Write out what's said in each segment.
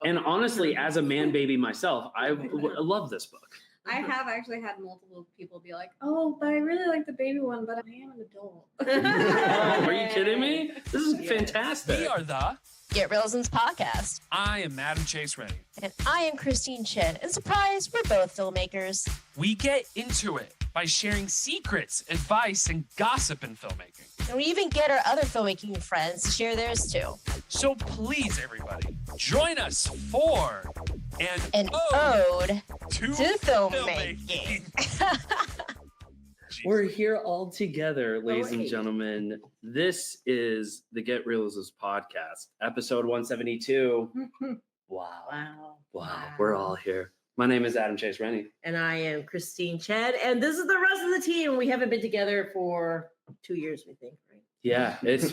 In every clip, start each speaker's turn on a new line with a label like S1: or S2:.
S1: And honestly, as a man baby myself, I love this book.
S2: I have actually had multiple people be like, "Oh, but I really like the baby one, but I am an adult."
S1: Are you kidding me? This is fantastic.
S3: We are the
S4: Get Reelisms Podcast.
S3: I am Adam Chase Rani.
S4: And I am Christine Chen. And surprise, we're both filmmakers.
S3: We get into it by sharing secrets, advice, and gossip in filmmaking.
S4: And we even get our other filmmaking friends to share theirs too.
S3: So please, everybody, join us for
S4: An ode
S3: to
S4: filmmaking.
S1: We're here all together, ladies and gentlemen. This is the Get Reelisms Podcast, episode 172. Wow. We're all here. My name is Adam Chase Rani.
S5: And I am Christine Chen. And this is the rest of the team. We haven't been together for 2 years, we think, right?
S1: Yeah, it's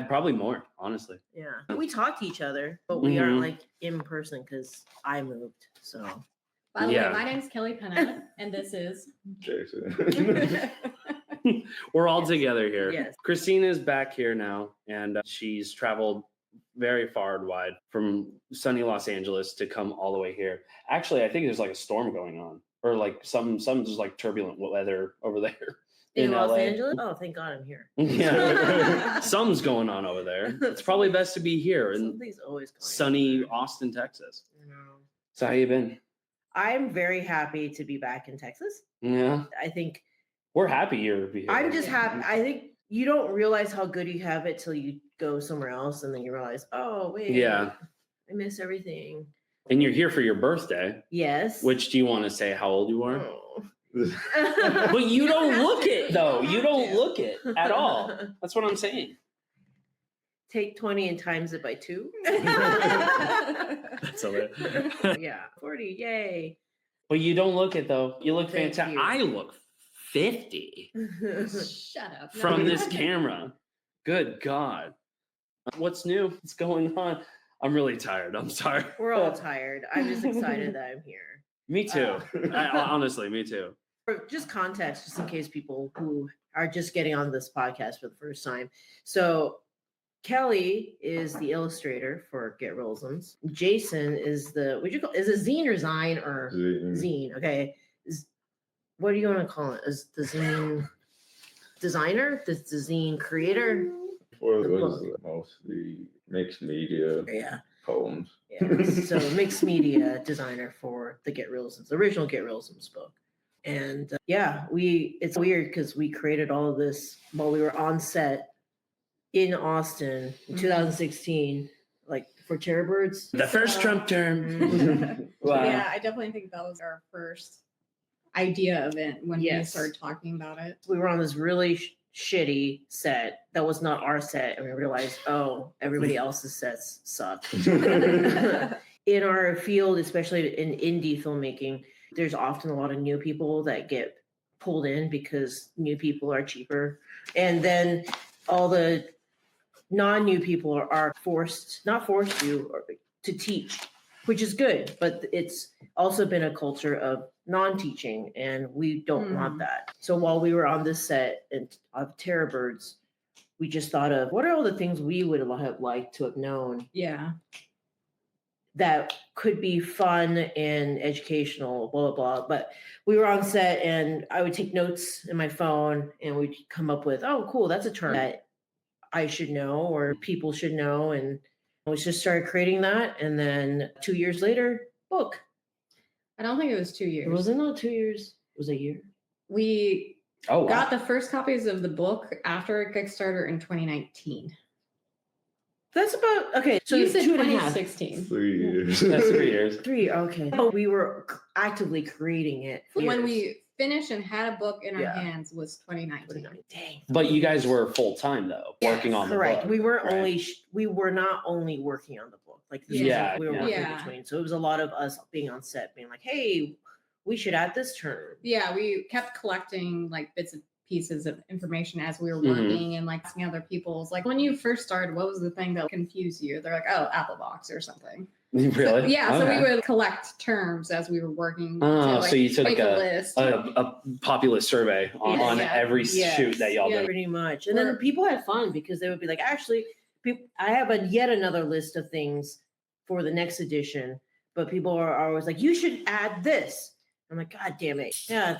S1: probably more, honestly.
S5: Yeah. We talk to each other, but we aren't like in person because I moved. So
S2: By the way, my name's Kellie Penna, and this is
S6: Jason.
S1: We're all together here.
S5: Yes.
S1: Christine is back here now, and she's traveled very far and wide from sunny Los Angeles to come all the way here. Actually, I think there's like a storm going on, or like some just like turbulent weather over there
S5: in Los
S1: LA.
S5: Angeles? Oh, thank God I'm here.
S1: Yeah, something's going on over there. It's probably best to be here in
S5: Something's always going
S1: sunny Austin, Texas.
S5: on.
S1: So how you been?
S5: I'm very happy to be back in Texas.
S1: Yeah,
S5: I think
S1: we're happy you're here.
S5: I'm just happy. I think you don't realize how good you have it till you go somewhere else, and then you realize, oh wait,
S1: Yeah.
S5: I miss everything.
S1: And you're here for your birthday.
S5: Yes.
S1: Which do you want to say how old you are?
S5: Oh.
S1: But you don't look it though. You don't look it at all. That's what I'm saying.
S5: Take 20 and times it by 2.
S1: That's hilarious.
S5: Yeah, 40, yay.
S1: But you don't look it though. You look
S5: Thank
S1: fantastic.
S5: you.
S1: I look 50
S2: shut up.
S1: from this camera. Good God. What's new? What's going on? I'm really tired. I'm sorry.
S5: We're all tired. I'm just excited that I'm here.
S1: Me too. Honestly, me too.
S5: For just context, just in case people who are just getting on this podcast for the first time. So Kellie is the illustrator for Get Reelisms. Jason is the, is it zine or zine or zine? Okay. What do you want to call it? Is the zine designer? The zine creator?
S6: Or
S5: The
S6: it was
S5: book.
S6: mostly mixed media
S5: Yeah.
S6: poems.
S5: Yeah. So mixed media designer for the Get Reelisms, the original Get Reelisms book. And it's weird because we created all of this while we were on set in Austin in 2016, like for Cherry Birds.
S1: The first Trump term. Wow.
S2: Yeah, I definitely think that was our first idea of it when we
S5: Yes.
S2: started talking about it.
S5: We were on this really shitty set that was not our set, and we realized, oh, everybody else's sets suck. In our field, especially in indie filmmaking, there's often a lot of new people that get pulled in because new people are cheaper. And then all the non-new people are not forced to teach, which is good, but it's also been a culture of non-teaching, and we don't want that. So while we were on this set of Terror Birds, we just thought of what are all the things we would have liked to have known
S2: Yeah.
S5: that could be fun and educational, blah, blah, blah. But we were on set and I would take notes in my phone and we'd come up with, oh, cool, that's a term that I should know or people should know. And we just started creating that. And then 2 years later, book.
S2: I don't think it was 2 years.
S5: It wasn't not 2 years. It was a year.
S2: We
S1: Oh, wow.
S2: got the first copies of the book after Kickstarter in 2019.
S5: That's about, okay. So
S2: You said
S5: 2.5.
S2: 2016.
S6: 3 years.
S1: That's 3 years.
S5: 3, okay. But we were actively creating it.
S2: When
S5: years.
S2: we finished and had a book in our
S5: Yeah.
S2: hands was 2019.
S5: Dang.
S1: But you guys were full time though, working on the
S5: Correct.
S1: book.
S5: We were
S1: right?
S5: we were not only working on the book. Like this
S1: Yeah,
S5: we were
S1: yeah.
S5: working
S2: Yeah.
S5: between. So it was a lot of us being on set, being like, "Hey, we should add this term."
S2: Yeah, we kept collecting like bits and pieces of information as we were
S1: Mhm.
S2: working and like asking other people's like when you first started, what was the thing that confused you? They're like, oh, Apple Box or something.
S1: Really?
S2: So, yeah, so
S1: Okay.
S2: we would collect terms as we were working.
S1: Oh,
S2: to,
S1: so you took
S2: make a list.
S1: a populous survey on
S2: Yeah.
S1: every
S5: Yes.
S1: shoot that y'all
S2: Yeah.
S1: did.
S5: Pretty much. And then people had fun because they would be like, "Actually, I have yet another list of things for the next edition, but people are always like, you should add this. I'm like, God damn it. Yeah,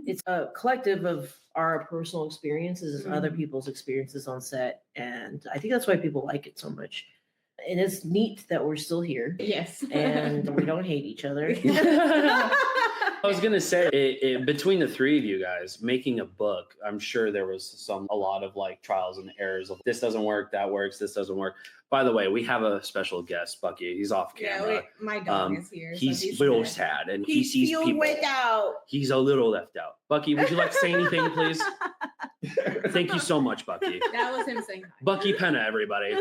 S5: it's a collective of our personal experiences and other people's experiences on set. And I think that's why people like it so much. And it's neat that we're still here
S2: Yes.
S5: and we don't hate each other.
S1: I was gonna say, between the three of you guys making a book, I'm sure there was a lot of like trials and errors of this doesn't work, that works, this doesn't work. By the way, we have a special guest, Bucky. He's off camera.
S2: My dog is here.
S1: He's real sad, and he sees people.
S5: Out.
S1: He's a little left out. Bucky, would you like to say anything, please? Thank you so much, Bucky.
S2: That was him saying hi.
S1: Bucky Penna, everybody.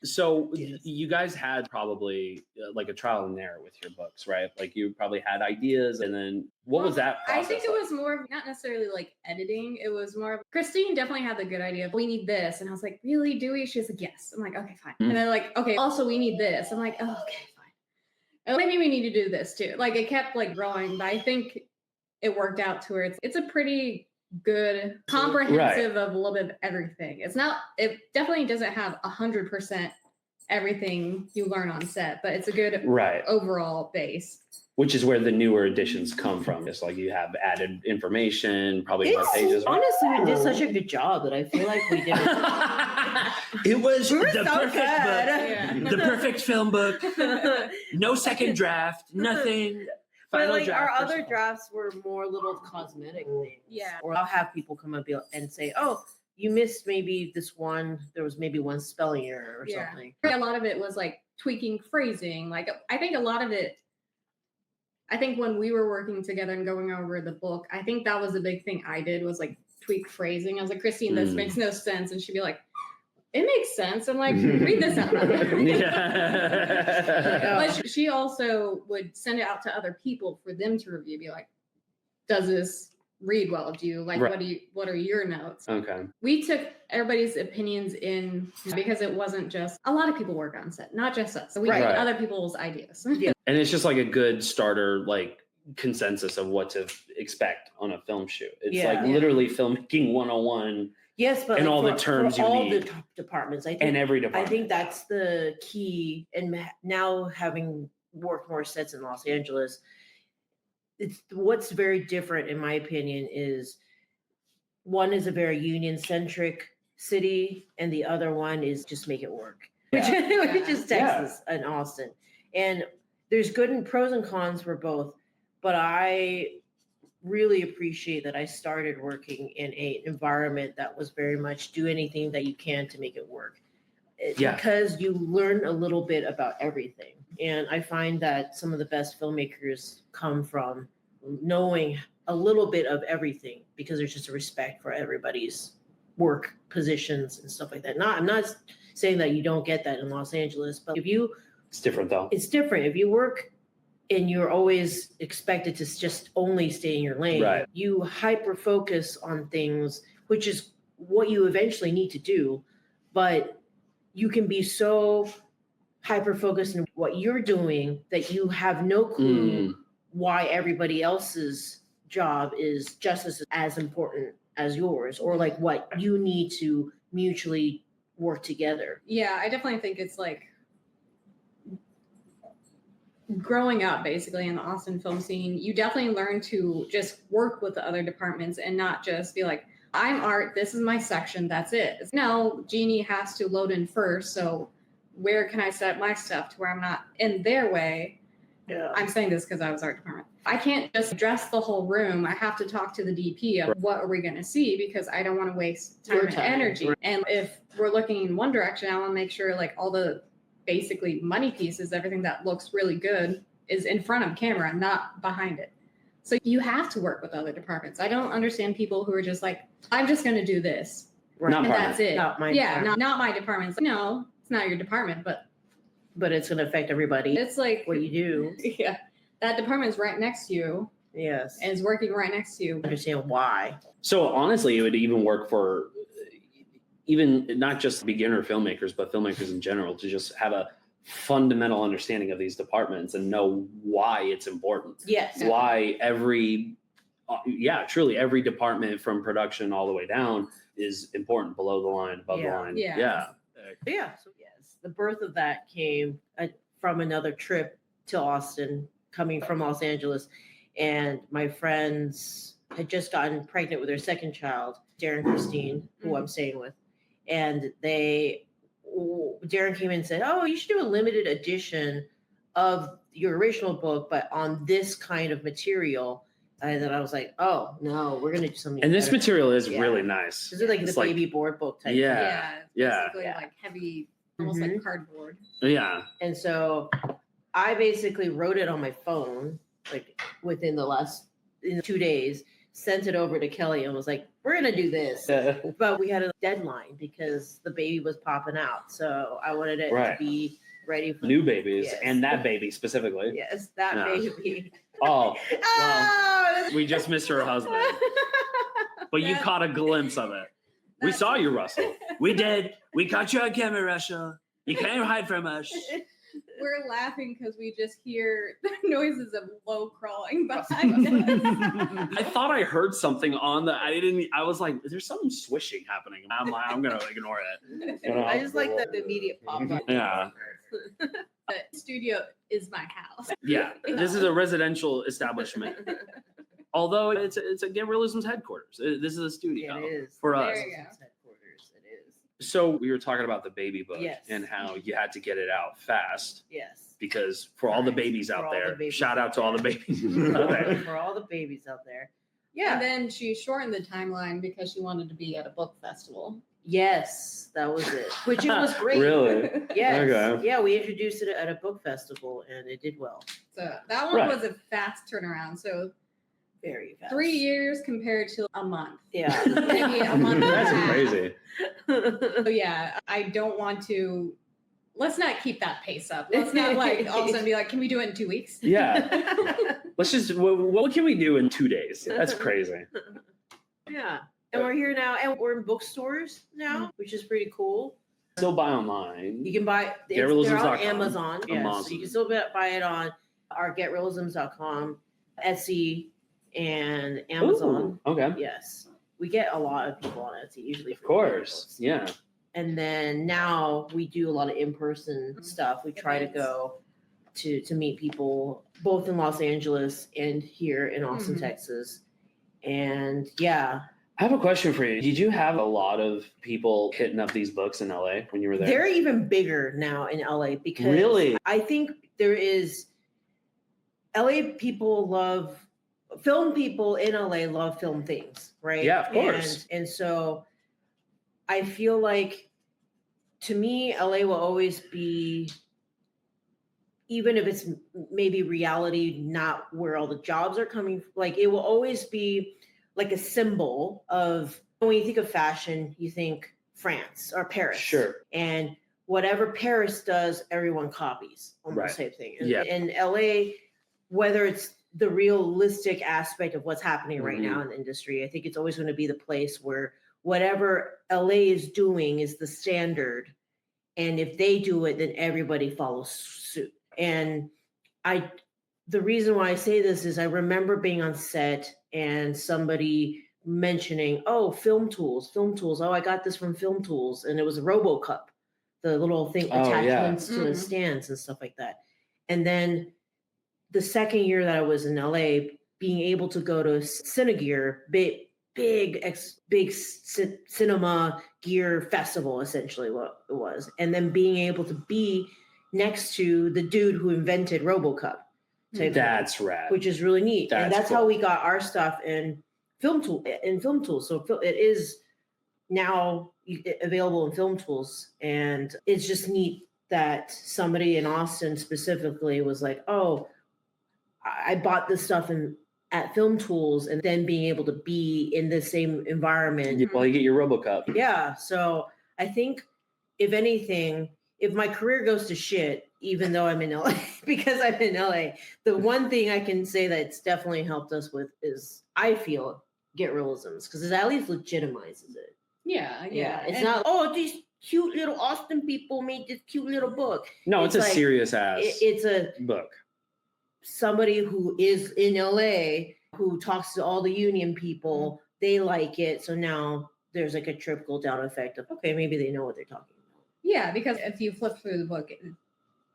S1: So
S5: Yes.
S1: you guys had probably like a trial and error with your books, right? Like you probably had ideas, and then what was that process
S2: I think it
S1: like?
S2: was more of not necessarily like editing. It was more of Christine definitely had the good idea of we need this. And I was like, really, do we? She was like, yes. I'm like, okay, fine. And then like, okay, also we need this. I'm like, oh, okay, fine. And maybe we need to do this too. Like it kept like growing, but I think it worked out to where it's a pretty good comprehensive of a little bit of everything. It definitely doesn't have 100% everything you learn on set, but it's a good overall base.
S1: Which is where the newer editions come from. It's like you have added information, probably more pages.
S5: Honestly, we did such a good job that I feel like we did.
S1: It was
S5: We were
S1: the
S5: so
S1: perfect
S5: good.
S1: book,
S2: Yeah.
S1: the perfect film book. No second draft, nothing.
S5: But
S1: Final
S5: like our
S1: draft,
S5: other
S1: first
S5: drafts were more little cosmetic things.
S2: Yeah.
S5: Or I'll have people come up and say, oh, you missed maybe this one. There was maybe one spelling error or something.
S2: A lot of it was like tweaking phrasing. Like I think a lot of it, I think when we were working together and going over the book, I think that was the big thing I did was like tweak phrasing. I was like, Christine, this makes no sense. And she'd be like, it makes sense. I'm like, read this out loud.
S1: Yeah.
S2: But she also would send it out to other people for them to review, be like, does this read well? Do you like what are your notes?
S1: Okay.
S2: We took everybody's opinions in because it wasn't just a lot of people work on set, not just us. So we
S1: Right.
S2: took other people's ideas.
S5: Yeah.
S1: And it's just like a good starter, like consensus of what to expect on a film shoot. It's
S5: Yeah.
S1: like literally filmmaking 101
S5: Yes, but
S1: And
S5: like
S1: all the terms you
S5: all
S1: need.
S5: the top departments. I think
S1: and every
S5: I
S1: department.
S5: think that's the key. And now having worked more sets in Los Angeles, it's what's very different, in my opinion, is one is a very union centric city, and the other one is just make it work, which is Texas and Austin. And there's good and pros and cons for both, but I really appreciate that I started working in an environment that was very much do anything that you can to make it work.
S1: Yeah.
S5: Because you learn a little bit about everything. And I find that some of the best filmmakers come from knowing a little bit of everything because there's just a respect for everybody's work positions and stuff like that. I'm not saying that you don't get that in Los Angeles, but
S1: It's different though.
S5: it's different. If you work and you're always expected to just only stay in your lane,
S1: Right.
S5: you hyper focus on things, which is what you eventually need to do. But you can be so hyper focused in what you're doing that you have no clue why everybody else's job is just as important as yours, or like what you need to mutually work together.
S2: Yeah, I definitely think it's like growing up basically in the Austin film scene, you definitely learn to just work with the other departments and not just be like, I'm art, this is my section, that's it. No, Jeannie has to load in first, so where can I set my stuff to where I'm not in their way?
S5: Yeah.
S2: I'm saying this because I was art department. I can't just dress the whole room. I have to talk to the DP of what are we going to see because I don't want to waste time
S5: Your
S2: and
S5: time,
S2: energy.
S5: right.
S2: And if we're looking in one direction, I want to make sure like all the basically money pieces, everything that looks really good is in front of camera, not behind it. So you have to work with other departments. I don't understand people who are just like, I'm just going to do this.
S1: Not
S2: And
S1: part of
S2: that's it.
S5: Not my
S2: yeah,
S5: department.
S2: not my department. It's like, no, it's not your department, but
S5: it's going to affect everybody.
S2: it's like,
S5: What you do.
S2: yeah, that department is right next to you
S5: Yes.
S2: and is working right next to you.
S5: Understand why.
S1: So honestly, it would even work for even not just beginner filmmakers, but filmmakers in general to just have a fundamental understanding of these departments and know why it's important.
S5: Yes.
S1: Why truly every department from production all the way down is important, below the line, above the
S5: Yeah.
S1: line.
S2: Yeah.
S1: Yeah.
S5: Yeah. So yes. The birth of that came from another trip to Austin, coming from Los Angeles. And my friends had just gotten pregnant with their second child, Darren and Christine, who I'm staying with. And Darren came in and said, oh, you should do a limited edition of your original book, but on this kind of material. And then I was like, oh, no, we're going to do something.
S1: And this
S5: better.
S1: material is really nice.
S5: This is like
S1: It's
S5: the baby board book type.
S2: Basically like heavy, almost like cardboard.
S1: Yeah.
S5: And so I basically wrote it on my phone, like within the last 2 days, sent it over to Kellie and was like, we're going to do this. But we had a deadline because the baby was popping out. So I wanted it to be ready for
S1: new babies and that baby specifically.
S5: Yes, that baby.
S1: Oh, well,
S5: Oh,
S1: we just missed her husband, but you caught a glimpse of it. We saw you, Russell. We did. We caught you on camera, Russell. You can't hide from us.
S2: We're laughing because we just hear the noises of low crawling behind us.
S1: I thought I heard something on the. I was like, "There's something swishing happening." I'm like, I'm gonna ignore it. You know?
S5: I just like the immediate pop up.
S1: Yeah.
S2: The studio is my house.
S1: Yeah. This is a residential establishment. Although it's a Get Reelisms headquarters. This is a studio
S5: It is.
S1: for us.
S2: There you go.
S5: Headquarters. It is.
S1: So we were talking about the baby book
S5: Yes.
S1: and how you had to get it out fast
S5: Yes.
S1: because for all the babies
S5: For
S1: out
S5: all the
S1: there,
S5: babies
S1: shout out
S5: out
S1: to all the
S5: there.
S1: babies out there.
S5: For all the babies out there.
S2: And then she shortened the timeline because she wanted to be at a book festival.
S5: Yes, that was it. Which it was great.
S1: Really?
S5: Yes.
S1: Okay.
S5: Yeah, we introduced it at a book festival and it did well.
S2: So that one was a fast turnaround. So
S5: Very fast.
S2: 3 years compared to a month.
S5: Yeah.
S2: Maybe a month and a
S1: That's
S2: half.
S1: crazy.
S2: So yeah, I don't want to. Let's not keep that pace up. Let's not like all of a sudden be like, can we do it in 2 weeks?
S1: Yeah. Let's just. What can we do in 2 days? That's crazy.
S5: Yeah. And we're here now, and we're in bookstores now, which is pretty cool.
S1: Still buy online.
S5: You can buy they're
S1: GetRealisms.com.
S5: on Amazon. Yes.
S1: Amazon.
S5: So you can still buy it on our GetRealisms.com, Etsy, and Amazon.
S1: Ooh, okay.
S5: Yes. We get a lot of people on Etsy usually.
S1: Of course. Yeah.
S5: And then now we do a lot of in-person stuff. We try to go to meet people both in Los Angeles and here in Austin, Texas. And yeah.
S1: I have a question for you. Did you have a lot of people hitting up these books in LA when you were there?
S5: They're even bigger now in LA because
S1: Really?
S5: I think there is LA people love film people in LA love film things, right?
S1: Yeah, of course.
S5: And so I feel like to me, LA will always be, even if it's maybe reality, not where all the jobs are coming, like it will always be like a symbol of, when you think of fashion, you think France or Paris.
S1: Sure.
S5: And whatever Paris does, everyone copies, almost type thing. And, and LA, whether it's the realistic aspect of what's happening right now in the industry, I think it's always going to be the place where whatever LA is doing is the standard. And if they do it, then everybody follows suit. And the reason why I say this is I remember being on set and somebody mentioning, oh, film tools. Oh, I got this from Film Tools. And it was a RoboCup, the little thing, attachments to the stands and stuff like that. And then the second year that I was in LA, being able to go to Cinegear, big cinema gear festival, essentially what it was. And then being able to be next to the dude who invented RoboCup.
S1: That's rad.
S5: Which is really neat. And that's
S1: cool.
S5: how we got our stuff in Film Tools. So it is now available in Film Tools. And it's just neat that somebody in Austin specifically was like, oh, I bought this stuff at Film Tools, and then being able to be in the same environment.
S1: Well, you get your RoboCup.
S5: Yeah. So I think, if anything, if my career goes to shit, even though I'm in LA, because I'm in LA, the one thing I can say that it's definitely helped us with is, I feel, Get Reelisms, because it at least legitimizes it.
S2: Yeah.
S5: It's not, oh, these cute little Austin people made this cute little book.
S1: No, it's a
S5: like,
S1: serious ass
S5: it's a
S1: book.
S5: Somebody who is in LA who talks to all the union people, they like it. So now there's like a trickle down effect of, okay, maybe they know what they're talking about.
S2: Yeah, because if you flip through the book,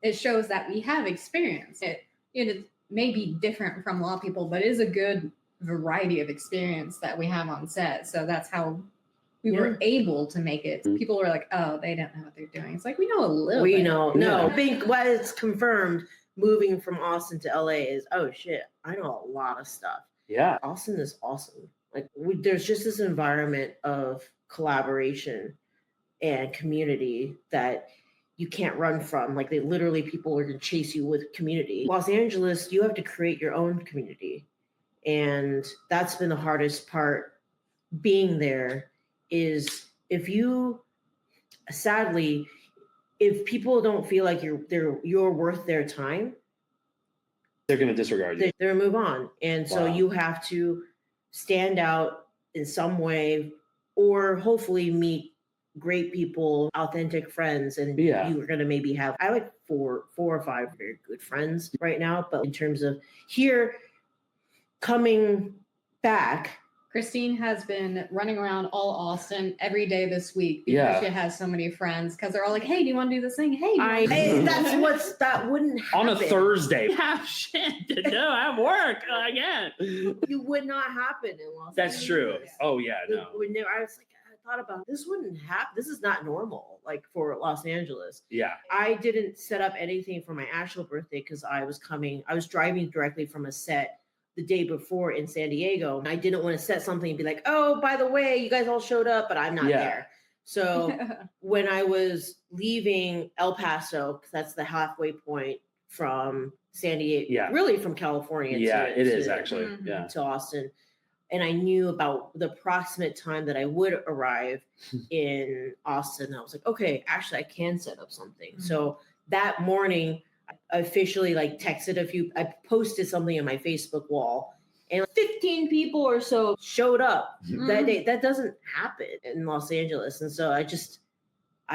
S2: it shows that we have experience. It may be different from a lot of people, but it is a good variety of experience that we have on set. So that's how we were able to make it. People were like, oh, they don't know what they're doing. It's like, we know a little bit.
S5: We know. No, I think what is confirmed moving from Austin to LA is, oh shit, I know a lot of stuff.
S1: Yeah.
S5: Austin is awesome. Like there's just this environment of collaboration and community that you can't run from. Like people are going to chase you with community. Los Angeles, you have to create your own community. And that's been the hardest part being there is if people don't feel like you're worth their time,
S1: they're going to disregard you.
S5: They're going to move on. And so you have to stand out in some way or hopefully meet great people, authentic friends. And you're going to maybe have, I like four or five very good friends right now. But in terms of here coming back,
S2: Christine has been running around all Austin every day this week because she has so many friends. Because they're all like, "Hey, do you want to do this thing? Hey,
S5: that wouldn't happen
S1: on a Thursday. Have shit to do. I have work again.
S5: You would not happen in Los Angeles.
S1: That's true. Oh yeah, no.
S5: I was like, I thought about this wouldn't happen. This is not normal. Like for Los Angeles.
S1: Yeah.
S5: I didn't set up anything for my actual birthday because I was driving directly from a set the day before in San Diego. I didn't want to set something and be like, oh, by the way, you guys all showed up, but I'm not there. So when I was leaving El Paso, because that's the halfway point from San Diego, really from California to Austin. And I knew about the approximate time that I would arrive in Austin. I was like, okay, actually I can set up something. So that morning, I officially I posted something on my Facebook wall and 15 people or so showed up that day. That doesn't happen in Los Angeles. And so I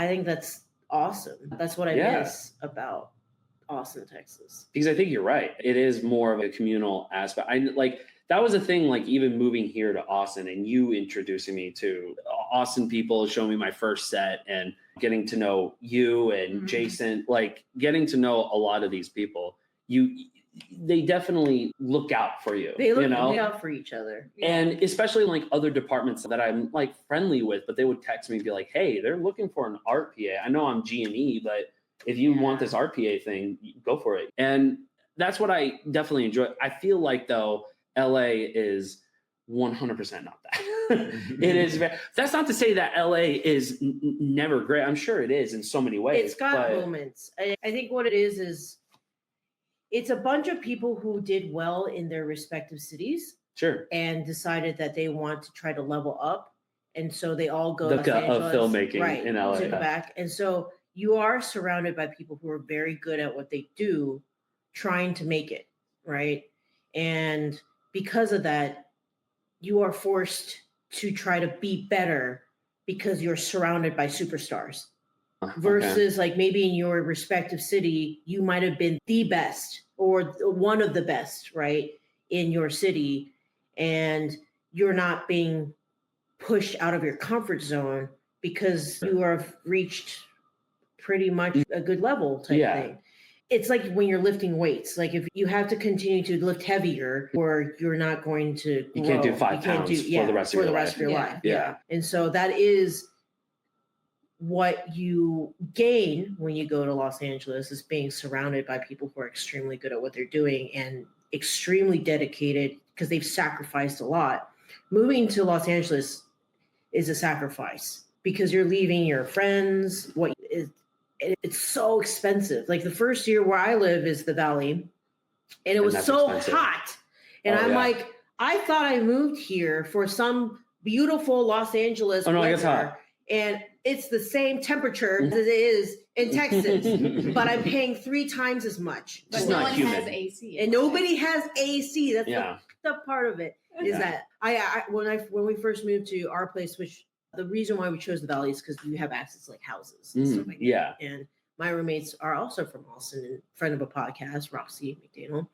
S5: think that's awesome. That's what I miss about Austin, Texas.
S1: Because I think you're right. It is more of a communal aspect. That was a thing, like even moving here to Austin and you introducing me to Austin people, showing me my first set and getting to know you and Jason, like getting to know a lot of these people. They definitely look out for you.
S5: They look out for each other.
S1: And especially like other departments that I'm like friendly with, but they would text me and be like, hey, they're looking for an art PA. I know I'm G&E, but if you want this art PA thing, go for it. And that's what I definitely enjoy. I feel like though, LA is 100% not that. It is. That's not to say that LA is never great. I'm sure it is in so many ways.
S5: It's got moments. I think what it is it's a bunch of people who did well in their respective cities.
S1: Sure.
S5: And decided that they want to try to level up. And so they all go to
S1: Los Angeles, of filmmaking in LA.
S5: To the back. And so you are surrounded by people who are very good at what they do, trying to make it, right? And because of that, you are forced to try to be better because you're surrounded by superstars. Versus like maybe in your respective city, you might have been the best or one of the best, right, in your city. And you're not being pushed out of your comfort zone because you have reached pretty much a good level type thing. It's like when you're lifting weights, like if you have to continue to lift heavier or you're not going to grow.
S1: You can't do 5 pounds for the rest of your life.
S5: Yeah. And so that is what you gain when you go to Los Angeles is being surrounded by people who are extremely good at what they're doing and extremely dedicated because they've sacrificed a lot. Moving to Los Angeles is a sacrifice because you're leaving your friends, it's so expensive. Like the first year where I live is the Valley, and it was so hot. And I'm like, I thought I moved here for some beautiful Los Angeles weather,
S1: it's hot.
S5: And it's the same temperature as it is in Texas, but I'm paying 3 times as much.
S2: But no one has AC.
S5: And nobody has AC. That's the part of it is that when we first moved to our place, which the reason why we chose the Valley is because you have access to like houses and stuff like that. And my roommates are also from Austin and friend of a podcast, Roxy McDaniel.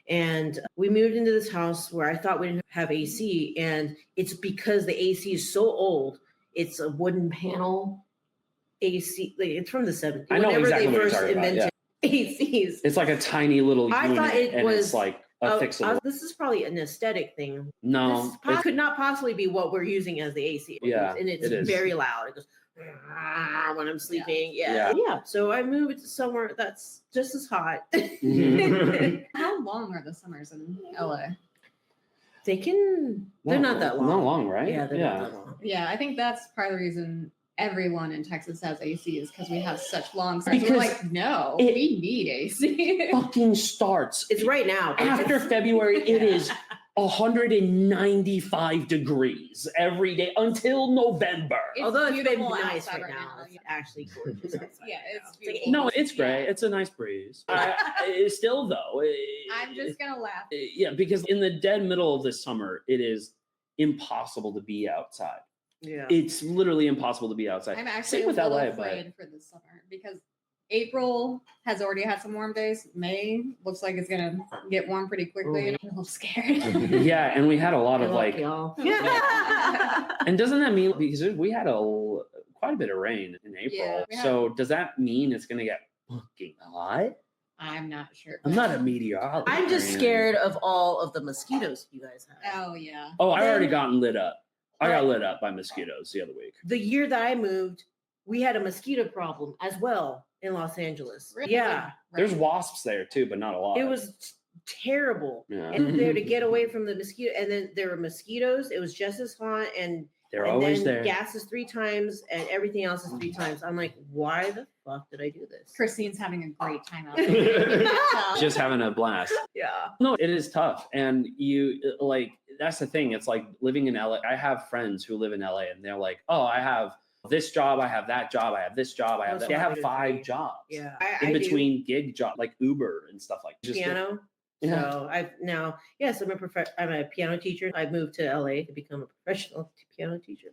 S5: And we moved into this house where I thought we didn't have AC. And it's because the AC is so old. It's a wooden panel AC. Like, it's from the 70s.
S1: I know
S5: Whenever
S1: exactly
S5: they
S1: what you're
S5: first
S1: talking about,
S5: invented ACs.
S1: It's like a tiny little
S5: I
S1: unit,
S5: thought it
S1: and
S5: was-
S1: it's like a fixable.
S5: This is probably an aesthetic thing.
S1: No,
S5: This could not possibly be what we're using as the AC.
S1: Yeah,
S5: and it's
S1: it is.
S5: very loud. It goes when I'm sleeping. Yeah. So I moved to somewhere that's just as hot.
S1: Mhm.
S2: How long are the summers in LA?
S5: They're not that long.
S1: Not long, right?
S5: Yeah, they're not that long.
S2: Yeah, I think that's part of the reason everyone in Texas has AC is because we have such long summers.
S1: Because
S2: We're like, no,
S1: it-
S2: we need AC.
S1: Fucking starts
S5: It's right now.
S1: after February. It is 195 degrees every day until November.
S2: It's
S5: Although it's been
S2: beautiful
S5: nice
S2: outside
S5: right now. It's
S2: yeah.
S5: actually gorgeous outside.
S2: Yeah,
S5: right
S2: it's
S5: now.
S2: beautiful.
S1: No, it's great.
S2: Yeah.
S1: It's a nice breeze. Still though,
S2: I'm just gonna laugh.
S1: yeah, because in the dead middle of the summer, it is impossible to be outside.
S5: Yeah.
S1: It's literally impossible to be outside.
S2: I'm actually
S1: Same with
S2: a little
S1: LA,
S2: afraid for this summer because April has already had some warm days. May looks like it's gonna get warm pretty quickly, and I'm a little scared.
S1: but yeah, and we had a lot of
S5: Good luck,
S1: like,
S5: y'all.
S1: and doesn't that mean because we had quite a bit of rain in April?
S2: Yeah, we had-
S1: So does that mean it's gonna get fucking hot?
S2: I'm not sure.
S1: I'm not a meteorologist.
S5: I'm just scared of all of the mosquitoes you guys have.
S2: Oh yeah.
S1: Oh, I already
S5: Then-
S1: gotten lit up. I got
S5: Right.
S1: lit up by mosquitoes the other week.
S5: The year that I moved, we had a mosquito problem as well in Los Angeles.
S2: Really?
S5: Yeah.
S1: There's
S2: Right.
S1: wasps there too, but not a lot.
S5: It was terrible.
S1: Yeah.
S5: And there to get away from the mosquito, and then there were mosquitoes. It was just as hot, and
S1: They're
S5: and
S1: always
S5: then
S1: there.
S5: gas is 3 times, and everything else is 3 times. I'm like, why the fuck did I do this?
S2: Christine's having a great time out there.
S1: Just having a blast.
S5: Yeah.
S1: No, it is tough. And you like, that's the thing. It's like living in LA. I have friends who live in LA and they're like, oh, I have this job, I have that job, I have this job, I have
S5: That's
S1: that. They
S5: what I
S1: have
S5: do
S1: 5
S5: too.
S1: jobs.
S5: Yeah.
S1: In
S5: I do
S1: between gig jobs, like Uber and stuff like just
S5: piano.
S1: Yeah.
S5: So I've now, yes, I'm a piano teacher. I moved to LA to become a professional piano teacher.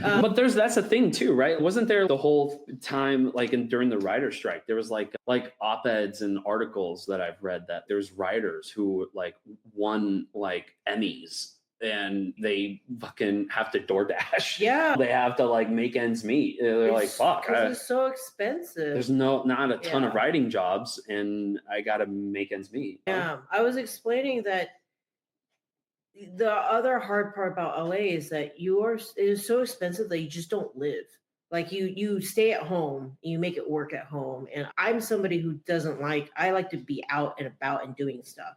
S1: But that's the thing too, right? Wasn't there the whole time like during the writer strike, there was like op-eds and articles that I've read that there's writers who like won like Emmys and they fucking have to DoorDash.
S5: Yeah.
S1: They have to like make ends meet. They're like, fuck.
S5: 'Cause it's so expensive.
S1: There's not a ton of
S5: Yeah.
S1: writing jobs and I gotta make ends meet.
S5: Yeah, I was explaining that the other hard part about LA is that it is so expensive that you just don't live. Like you stay at home, you make it work at home. And I'm somebody who I like to be out and about and doing stuff.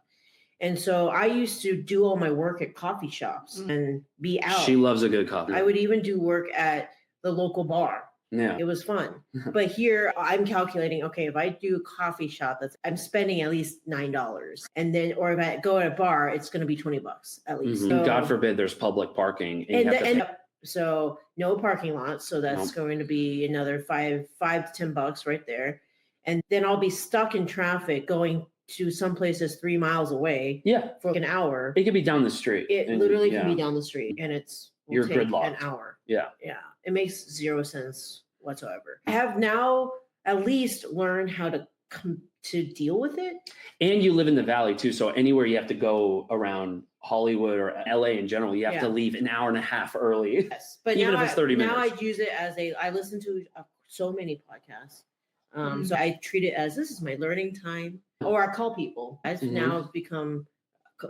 S5: And so I used to do all my work at coffee shops and be out.
S1: She loves a good coffee.
S5: I would even do work at the local bar.
S1: Yeah.
S5: It was fun. But here I'm calculating, okay, if I do a coffee shop, I'm spending at least $9. And then, or if I go at a bar, it's going to be $20 at least.
S1: Mhm.
S5: So-
S1: God forbid there's public parking. And, you have to
S5: and
S1: pay-
S5: so no parking lot. So that's
S1: Nope.
S5: going to be another $5 to $10 right there. And then I'll be stuck in traffic going to some places 3 miles away
S1: yeah.
S5: for an hour.
S1: It could be down the street.
S5: It
S1: and-
S5: literally
S1: yeah.
S5: can be down the street and will
S1: You're
S5: take an
S1: gridlocked.
S5: hour.
S1: Yeah.
S5: Yeah. It makes 0 sense whatsoever. I have now at least learned how to deal with it.
S1: And you live in the valley too. So anywhere you have to go around Hollywood or LA in general, you have to
S5: Yeah.
S1: leave an hour and a half early.
S5: Yes. But
S1: Even
S5: now
S1: if it's 30
S5: Now I
S1: minutes.
S5: use it as I listen to so many podcasts. So I treat it as this is my learning time. Or I call people. I've
S1: Mhm.
S5: now become,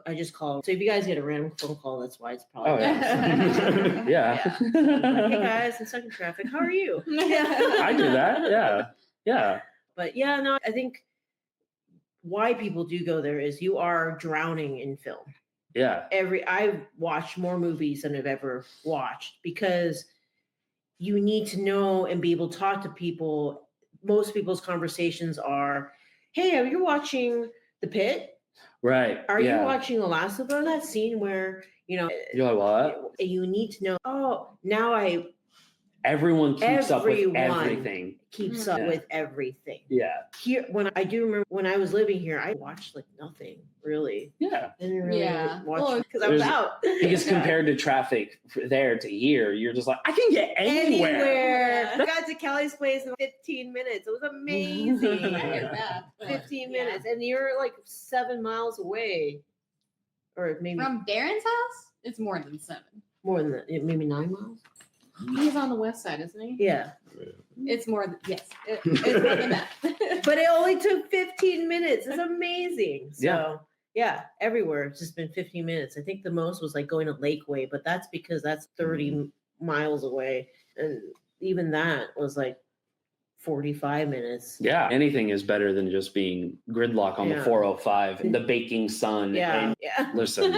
S5: I just call. So if you guys get a random phone call, that's why it's probably.
S1: Oh yeah. yeah.
S5: Like, hey guys, I'm stuck in traffic. How are you?
S1: I do that. Yeah. Yeah.
S5: But yeah, no, I think why people do go there is you are drowning in film.
S1: Yeah.
S5: I've watched more movies than I've ever watched because you need to know and be able to talk to people. Most people's conversations are, hey, are you watching The Pit?
S1: Right.
S5: Are
S1: yeah.
S5: you watching The Last of Us? That scene where,
S1: You're like, what?
S5: you need to know, oh, now
S1: Everyone keeps up with
S5: Everyone.
S1: everything.
S5: keeps up
S1: Yeah.
S5: with everything.
S1: Yeah.
S5: Here, I do remember when I was living here, I watched like nothing really.
S1: Yeah.
S5: I didn't really
S2: Yeah.
S5: watch
S2: Well,
S5: because I was
S1: there's-
S5: out.
S1: Because compared to traffic there to here, you're just like, I can get anywhere.
S5: I got to Kelly's place in 15 minutes. It was amazing.
S2: I get that, but
S5: 15
S2: yeah.
S5: minutes, and you're like 7 miles away, or maybe
S2: From Darren's house, it's more than 7.
S5: more than that. Maybe 9 miles.
S2: He's on the west side, isn't he?
S5: Yeah.
S2: It's more, it's more than that.
S5: But it only took 15 minutes. It's amazing. So yeah, everywhere. It's just been 15 minutes. I think the most was like going to Lakeway, but that's because that's 30 miles away. And even that was like 45 minutes.
S1: Yeah. Anything is better than just being gridlock on the 405, the baking sun.
S5: Yeah.
S1: And listen,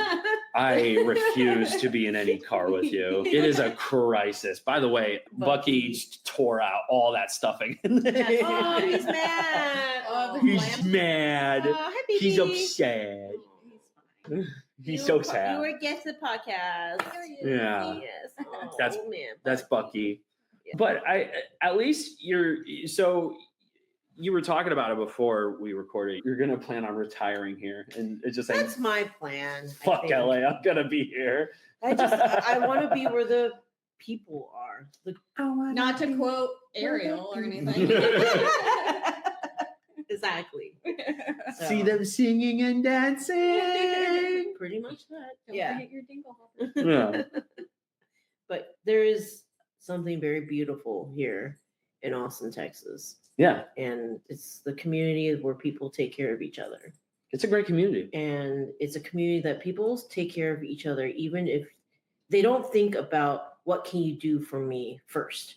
S1: I refuse to be in any car with you. It is a crisis. By the way, Bucky tore out all that stuffing.
S5: Oh, he's mad.
S2: Oh,
S1: He's mad.
S5: Oh, hi,
S1: He's
S5: baby.
S1: upset.
S2: He's
S1: He's so sad.
S5: You were guest of the podcast.
S1: Yeah.
S5: Yes. Oh,
S1: That's-
S5: man.
S1: That's Bucky.
S5: Yeah.
S1: But at least so you were talking about it before we recorded. You're gonna plan on retiring here, and it's just like,
S5: That's my plan. I
S1: fuck
S5: think.
S1: LA, I'm gonna be here.
S5: I want to be where the people are.
S2: not to quote Ariel or anything.
S5: Exactly. So,
S1: See them singing and dancing.
S5: pretty much that.
S2: Don't
S5: Yeah.
S2: forget your dingle hopper.
S1: Yeah.
S5: But there is something very beautiful here in Austin, Texas.
S1: Yeah,
S5: And it's the community where people take care of each other.
S1: it's a great community.
S5: And it's a community that people take care of each other, even if they don't think about what can you do for me first.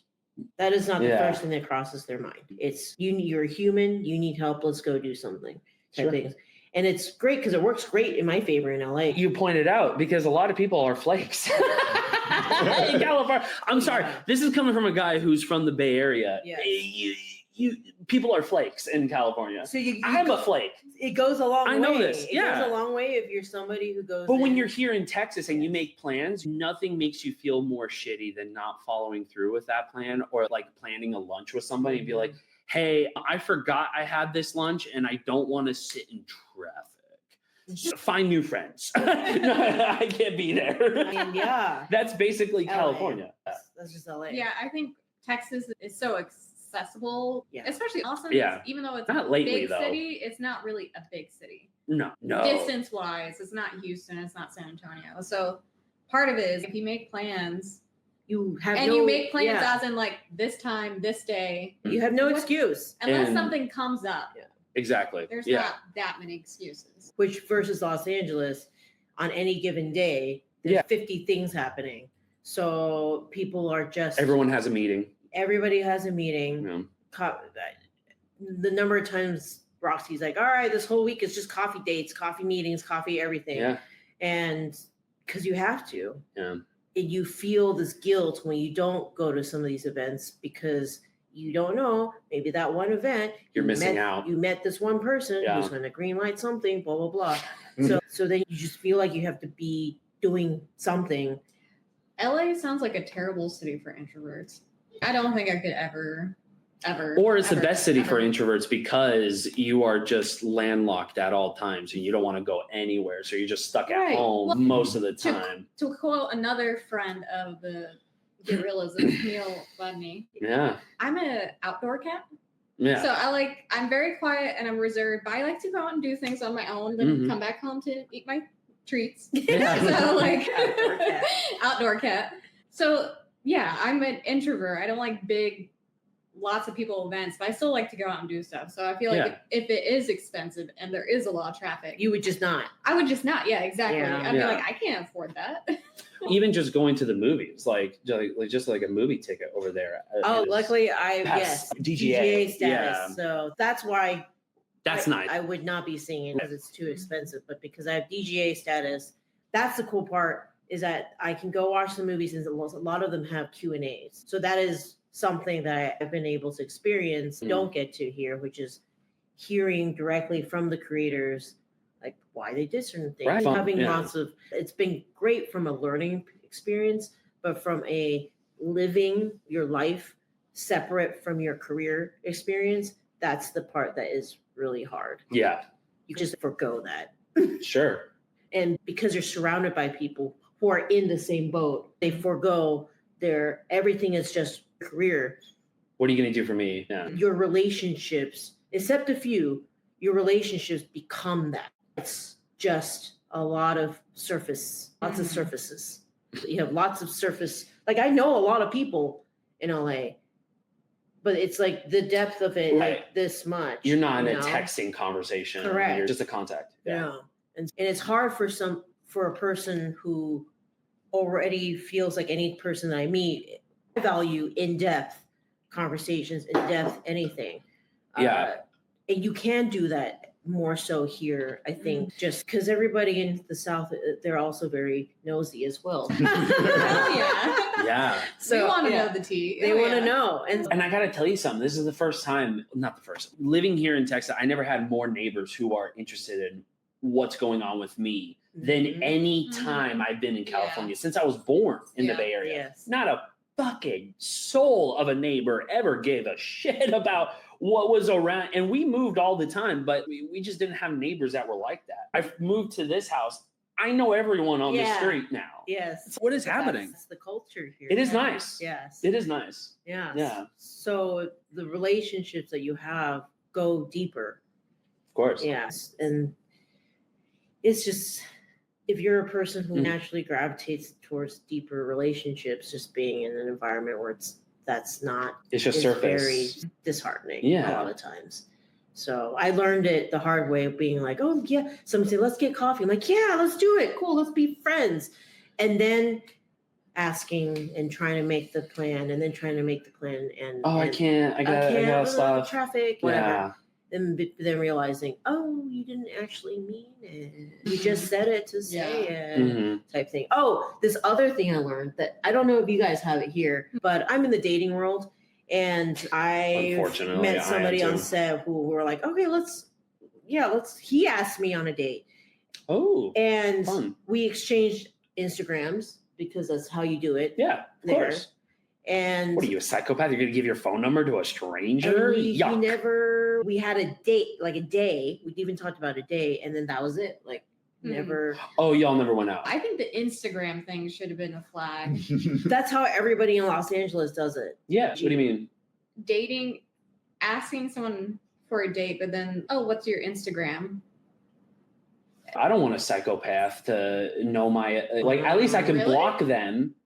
S5: That is not the
S1: Yeah.
S5: first thing that crosses their mind. It's you're a human, you need help, let's go do something type
S1: Sure.
S5: things. And it's great because it works great in my favor in LA.
S1: You pointed out because a lot of people are flakes in California. I'm sorry, this is coming from a guy who's from the Bay Area.
S5: Yes.
S1: People are flakes in California.
S5: So
S1: I'm a flake.
S5: it goes a long way.
S1: I know this,
S5: It
S1: yeah.
S5: goes a long way if you're somebody who goes.
S1: But when
S5: in.
S1: you're here in Texas and you make plans, nothing makes you feel more shitty than not following through with that plan, or like planning a lunch with somebody and be like, hey, I forgot I had this lunch and I don't want to sit in traffic. Find new friends. I can't be there.
S5: I mean, yeah,
S1: That's basically
S5: LA.
S1: California.
S5: That's just LA.
S2: Yeah, I think Texas is so accessible,
S5: Yeah.
S2: especially Austin.
S1: Yeah.
S2: Even though it's
S1: Not
S2: a
S1: lately,
S2: big
S1: though.
S2: city, it's not really a big city.
S1: No.
S2: Distance wise, it's not Houston, it's not San Antonio. So part of it is if you make plans
S5: You have
S2: and
S5: no,
S2: you make plans
S5: yeah.
S2: as in like this time, this day,
S5: You have no
S2: What-
S5: excuse.
S2: unless
S1: And-
S2: something comes up,
S1: Exactly.
S2: there's
S1: Yeah.
S2: not that many excuses.
S5: Which versus Los Angeles, on any given day, there's
S1: Yeah.
S5: 50 things happening. So people are just
S1: Everyone has a meeting.
S5: everybody has a meeting.
S1: Yeah.
S5: The number of times Roxy's like, all right, this whole week is just coffee dates, coffee meetings, coffee everything.
S1: Yeah.
S5: And because you have to.
S1: Yeah.
S5: And you feel this guilt when you don't go to some of these events because you don't know, maybe that one event
S1: You're
S5: you
S1: missing
S5: met-
S1: out.
S5: You met this one person
S1: Yeah.
S5: who's going to green light something, blah blah blah. So then you just feel like you have to be doing something.
S2: LA sounds like a terrible city for introverts. I don't think I could ever.
S1: Or it's the
S2: ever,
S1: best city for
S2: ever.
S1: introverts because you are just landlocked at all times and you don't want to go anywhere. So you're just stuck at
S2: Right.
S1: home
S2: Well,
S1: most of the time.
S2: To quote another friend of the Get Reelisms, Neil Budney,
S1: Yeah.
S2: I'm an outdoor cat.
S1: Yeah.
S2: So I'm very quiet and I'm reserved, but I like to go out and do things on my own, then
S1: Mhm.
S2: come back home to eat my treats.
S1: Yeah.
S2: So like
S5: Outdoor cat.
S2: outdoor cat. So yeah, I'm an introvert. I don't like lots of people events, but I still like to go out and do stuff. So I feel like
S1: Yeah.
S2: if it is expensive and there is a lot of traffic,
S5: You would just not.
S2: I would just not. Yeah, exactly.
S5: Yeah.
S2: I'd be
S1: Yeah.
S2: like, I can't afford that.
S1: Even just going to the movies, like just like a movie ticket over there.
S5: Oh,
S1: is-
S5: luckily I
S1: Yes,
S5: yes
S1: DGA,
S5: status.
S1: yeah.
S5: So that's why
S1: That's
S5: I,
S1: nice.
S5: I would not be singing because it's too expensive, but because I have DGA status, that's the cool part is that I can go watch the movies and a lot of them have Q&As. So that is something that I've been able to experience,
S1: Mm.
S5: don't get to here, which is hearing directly from the creators, like why they did certain things.
S1: Right.
S5: Having
S1: Yeah.
S5: lots of, it's been great from a learning experience, but from a living your life separate from your career experience, that's the part that is really hard.
S1: Yeah,
S5: You just forgo that.
S1: sure.
S5: And because you're surrounded by people who are in the same boat, they forgo their everything is just career.
S1: What are you going to do for me? Yeah.
S5: Your relationships, except a few, your relationships become that. It's just a lot of surface, lots of
S2: Mhm.
S5: surfaces. You have lots of surface Like I know a lot of people in LA, but it's like the depth of it, like this much.
S1: You're not in
S5: you
S1: a
S5: know?
S1: texting conversation.
S5: Correct.
S1: You're just a contact.
S5: Yeah. And it's hard for a person who already feels like any person that I meet, I value in-depth conversations, in-depth anything.
S1: Yeah.
S5: And you can do that more so here, I think, just because everybody in the South, they're also very nosy as well.
S1: Yeah.
S2: So we want to know the tea.
S5: They want to know.
S1: And I got to tell you something. This is the first time, not the first, living here in Texas, I never had more neighbors who are interested in what's going on with me than any time I've been in California since I was born in the Bay Area.
S5: Yes.
S1: Not a fucking soul of a neighbor ever gave a shit about what was around. And we moved all the time, but we just didn't have neighbors that were like that. I've moved to this house. I know everyone on the street now.
S5: Yes.
S1: So what is happening?
S5: That's the culture here.
S1: It is nice.
S5: Yes.
S1: It is nice.
S5: Yeah.
S1: Yeah.
S5: So the relationships that you have go deeper.
S1: Of course.
S5: Yes. And it's just, if you're a person who naturally gravitates towards deeper relationships, just being in an environment where that's not,
S1: it's just
S5: very
S1: surface.
S5: disheartening
S1: Yeah.
S5: a lot of times. So I learned it the hard way of being like, oh yeah, someone say, let's get coffee. I'm like, yeah, let's do it. Cool. Let's be friends. And then asking and trying to make the plan and then trying to make the plan. And
S1: I can't. I got stuff.
S5: Traffic, whatever.
S1: Yeah.
S5: Then realizing, oh, you didn't actually mean it. You just said it to say it, type thing. Oh, this other thing I learned that I don't know if you guys have it here, but I'm in the dating world, and I met somebody on set who were like, okay, let's. He asked me on a date.
S1: Oh,
S5: and
S1: fun.
S5: We exchanged Instagrams because that's how you do it.
S1: Yeah, of course.
S5: And
S1: what are you, a psychopath? You're going to give your phone number to a stranger?
S5: We had a date, like a day. We even talked about a day, and then that was it. Like, never.
S1: Oh, y'all never went out.
S2: I think the Instagram thing should have been a flag.
S5: That's how everybody in Los Angeles does it.
S1: Yeah. What do you mean?
S2: Dating, asking someone for a date, but then, oh, what's your Instagram?
S1: I don't want a psychopath to know my, like, at least I can block them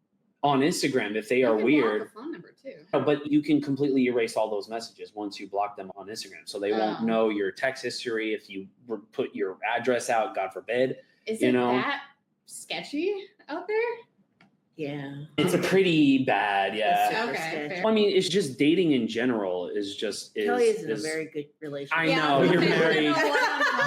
S1: on Instagram if they are weird.
S2: Block the phone number too.
S1: But you can completely erase all those messages once you block them on Instagram. So they won't know your text history if you put your address out, God forbid.
S2: Is it that sketchy out there?
S5: Yeah.
S1: It's a pretty bad, yeah.
S2: Okay. Fair.
S1: Well, I mean, it's just dating in general is just...
S5: Kelly is in a very good relationship.
S1: I know, you're married.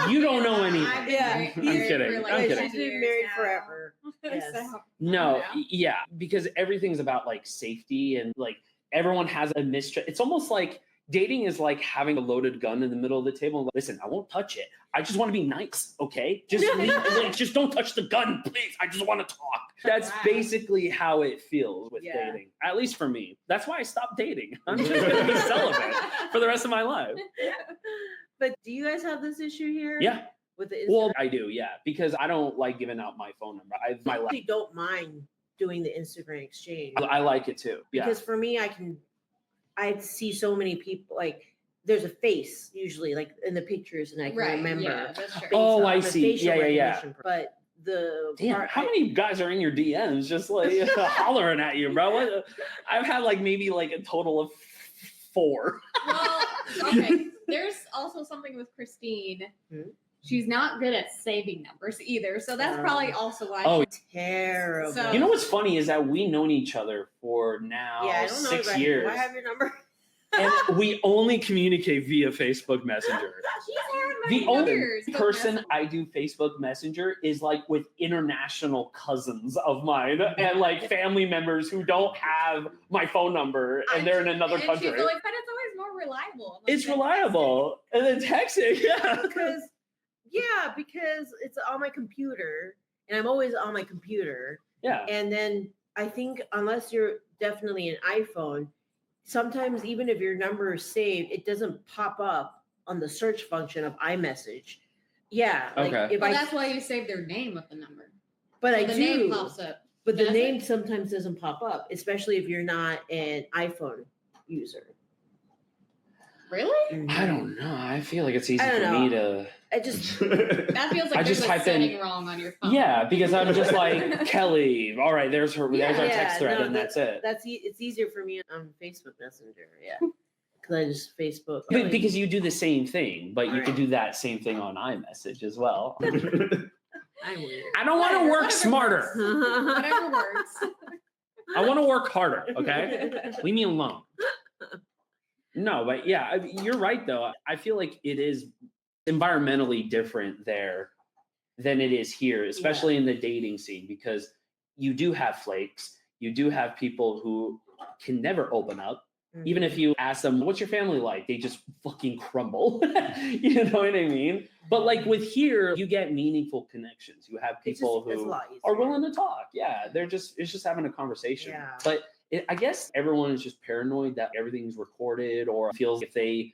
S1: You don't know anything.
S5: Yeah.
S1: I'm kidding. I'm kidding.
S5: She's been married forever. Yes.
S1: No, yeah, because everything's about like safety and like everyone has a mistrust. It's almost like dating is like having a loaded gun in the middle of the table. Listen, I won't touch it. I just want to be nice, okay? Just just don't touch the gun, please. I just want to talk. That's basically how it feels with dating, at least for me. That's why I stopped dating. I'm just going to be celibate for the rest of my life.
S5: But do you guys have this issue here?
S1: Yeah.
S5: With the
S1: Well, I do, yeah, because I don't like giving out my phone number. I
S5: actually don't mind doing the Instagram exchange.
S1: I like it too. Yeah.
S5: Because for me, I see so many people, like there's a face usually like in the pictures and I can remember.
S2: Yeah, that's true.
S1: Oh, I see. Yeah.
S5: But
S1: how many guys are in your DMs just like hollering at you, bro? I've had like maybe like a total of 4.
S2: Well, okay. There's also something with Christine. She's not good at saving numbers either. So that's probably also why.
S1: Oh,
S5: terrible.
S2: So,
S1: you know what's funny is that we've known each other for now 6 years.
S5: Do I have your number?
S1: And we only communicate via Facebook Messenger. The only person I do Facebook Messenger is like with international cousins of mine and like family members who don't have my phone number and they're in another country.
S2: She's like, but it's always more reliable.
S1: It's reliable. And then texting,
S5: because it's on my computer and I'm always on my computer.
S1: Yeah.
S5: And then I think unless you're definitely an iPhone, sometimes even if your number is saved, it doesn't pop up on the search function of iMessage. Yeah.
S1: Okay.
S2: That's why you save their name with the number.
S5: But
S2: so the name pops up.
S5: But the name sometimes doesn't pop up, especially if you're not an iPhone user.
S2: Really?
S5: Mm-hmm.
S1: I don't know. I feel like it's easy for me to.
S5: I just
S2: That feels
S1: I
S2: like
S1: just
S2: there's a
S1: typed in-
S2: setting wrong on your phone.
S1: Yeah, because I'm just like, Kelly, all right, there's our text thread,
S5: no,
S1: and that's it.
S5: it's easier for me on Facebook Messenger. Yeah, because I just Facebook.
S1: Because you do the same thing, but you
S5: Right.
S1: can do that same thing on iMessage as well.
S5: I'm weird.
S1: I don't want to work smarter.
S2: Whatever works.
S1: I want to work harder. Okay, leave me alone. No, but yeah, you're right though. I feel like it is environmentally different there than it is here, especially in the dating scene, because you do have flakes. You do have people who can never open up. Even if you ask them, what's your family like? They just fucking crumble. You know what I mean? But like with here, you get meaningful connections. You have people
S5: it's a
S1: who
S5: lot
S1: are
S5: easier.
S1: willing to talk. Yeah, it's just having a conversation.
S5: Yeah.
S1: But I guess everyone is just paranoid that everything's recorded, or feels if they,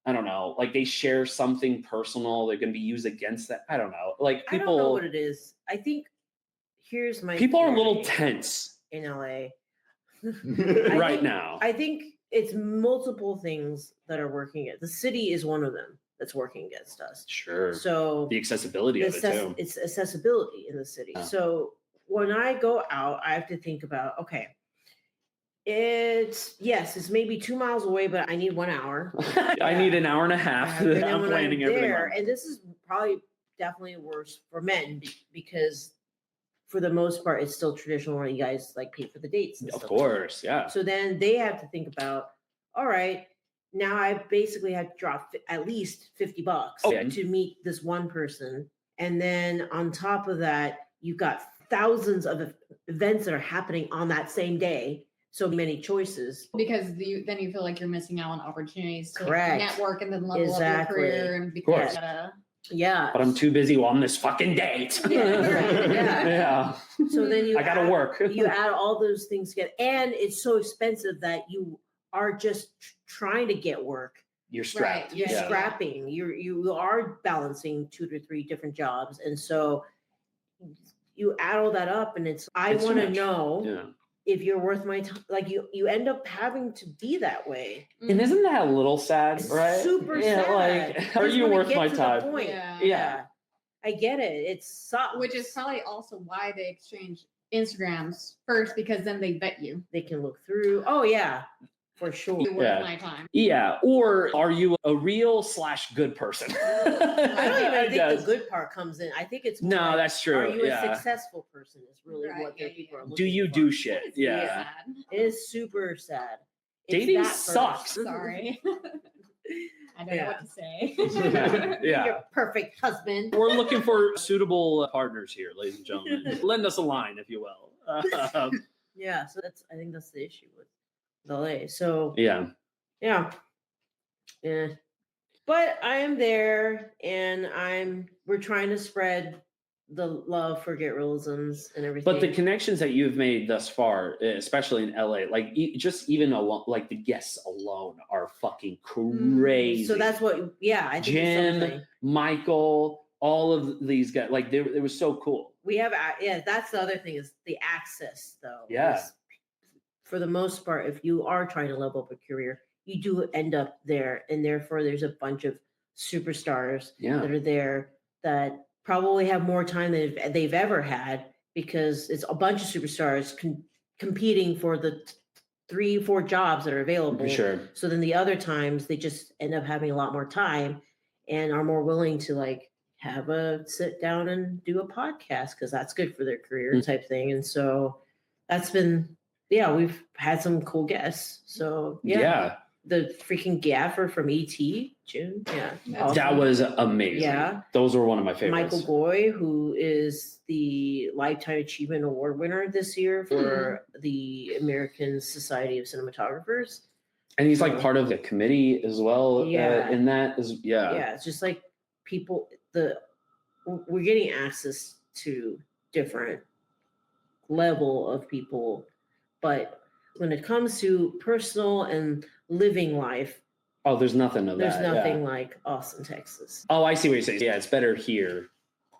S1: I don't know, like they share something personal, they're going to be used against that. I don't know. Like
S5: I don't know
S1: people,
S5: what it is. I think here's my
S1: people are a little
S5: theory
S1: tense
S5: in LA.
S1: right
S5: think-
S1: now.
S5: I think it's multiple things that are working. The city is one of them that's working against us.
S1: Sure.
S5: So
S1: The accessibility of it too.
S5: it's accessibility in the city.
S1: Yeah.
S5: So when I go out, I have to think about, okay, it's maybe 2 miles away, but I need 1 hour.
S1: I need an hour and a half.
S5: And then
S1: I'm
S5: when
S1: planning
S5: I'm
S1: everything.
S5: there,
S1: on.
S5: and this is probably definitely worse for men because for the most part, it's still traditional where you guys like pay for the dates. And
S1: Of
S5: stuff.
S1: course, yeah.
S5: So then they have to think about, all right, now I basically have to drop at least $50
S1: Oh, yeah.
S5: to meet this one person. And then on top of that, you've got thousands of events that are happening on that same day. So many choices.
S2: Because then you feel like you're missing out on opportunities to
S5: Correct.
S2: network and then level
S5: Exactly.
S2: up your career and
S1: course.
S2: because
S5: Yeah.
S1: But I'm too busy on this fucking date.
S5: Yeah, right, yeah.
S1: Yeah.
S5: So then you
S1: I gotta
S5: add-
S1: work.
S5: You add all those things together, and it's so expensive that you are just trying to get work.
S1: You're strapped.
S2: Right,
S5: You're
S2: Yeah.
S5: scrapping. You are balancing 2 to 3 different jobs, and so you add all that up, and it's I
S1: It's too
S5: want to
S1: much.
S5: know
S1: Yeah.
S5: if you're worth my time. Like you end up having to be that way.
S1: And isn't that a little sad,
S5: It's
S1: right?
S5: super
S1: yeah,
S5: sad.
S1: like,
S5: I
S1: are
S5: just
S1: you
S5: wanna
S1: worth
S5: get
S1: my
S5: to the
S1: time?
S5: point.
S2: Yeah.
S1: Yeah.
S5: I get it. It sucks.
S2: which is probably also why they exchange Instagrams first, because then they vet you.
S5: they can look through. Oh yeah, for sure.
S2: You worth
S1: Yeah.
S2: my time.
S1: Yeah. Or are you a real / good person?
S5: I don't even think
S1: guess.
S5: the good part comes in. I think it's
S1: No,
S5: more like,
S1: that's true.
S5: Are you
S1: Yeah.
S5: a successful person? Is really
S2: Right,
S5: what their
S2: yeah,
S5: people
S2: yeah.
S5: are looking
S1: Do you
S5: for.
S1: do shit?
S2: It's really
S1: Yeah.
S2: sad.
S5: It is super sad. It's
S1: Dating
S5: that first.
S1: sucks.
S2: Sorry. I don't know
S5: Yeah.
S2: what to say.
S1: Yeah.
S5: Your perfect husband.
S1: We're looking for suitable partners here, ladies and gentlemen. Lend us a line, if you will.
S5: Yeah, so I think that's the issue with LA. So
S1: yeah.
S5: yeah. But I am there, and we're trying to spread the love for Get Reelisms and everything.
S1: But the connections that you've made thus far, especially in LA, like just even alone, like the guests alone are fucking crazy.
S5: So that's what, yeah, I think it's
S1: Jen,
S5: something.
S1: Michael, all of these guys, like it was so cool.
S5: We have, that's the other thing is the access, though.
S1: Yeah.
S5: is, for the most part, if you are trying to level up a career, you do end up there, and therefore there's a bunch of superstars
S1: Yeah.
S5: that are there that probably have more time than they've ever had, because it's a bunch of superstars competing for the 3-4 jobs that are available.
S1: For sure.
S5: So then the other times they just end up having a lot more time and are more willing to like have a sit down and do a podcast because that's good for their career type thing. And so that's been, we've had some cool guests. So
S1: Yeah.
S5: the freaking gaffer from ET, June. Yeah.
S2: That's
S1: That was amazing.
S5: Yeah.
S1: Those were one of my favorites.
S5: Michael Goy, who is the Lifetime Achievement Award winner this year for the American Society of Cinematographers.
S1: And he's like part of the committee as well.
S5: Yeah.
S1: In that is,
S5: Yeah, it's just like people, we're getting access to different level of people, but when it comes to personal and living life,
S1: Oh, there's nothing of
S5: there's
S1: that. yeah.
S5: nothing like Austin, Texas.
S1: Oh, I see what you're saying. Yeah, it's better here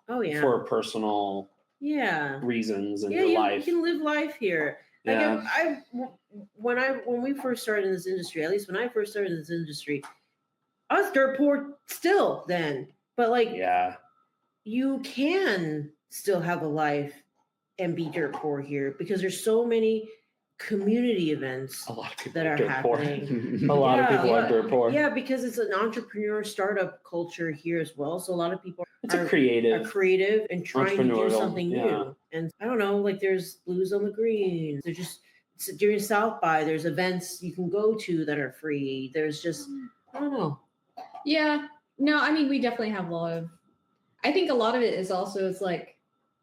S5: Oh yeah,
S1: for personal
S5: yeah.
S1: reasons in
S5: Yeah,
S1: your
S5: you
S1: life.
S5: can live life here. Like
S1: Yeah.
S5: when we first started in this industry, at least when I first started in this industry, I was dirt poor still then. But like,
S1: Yeah.
S5: you can still have a life and be dirt poor here because there's so many community events
S1: A lot of people
S5: that are
S1: dirt
S5: happening.
S1: poor. A lot of
S5: Yeah,
S1: people are dirt poor.
S5: Yeah, because it's an entrepreneur startup culture here as well. So a lot of people
S1: It's
S5: are
S1: a creative.
S5: and trying to do
S1: entrepreneurial,
S5: something
S1: yeah.
S5: new. And I don't know, like there's Blues on the Green. There's just during South by, there's events you can go to that are free. There's just, I don't know.
S2: Yeah. No, I mean, we definitely have a lot of, I think a lot of it is also, it's like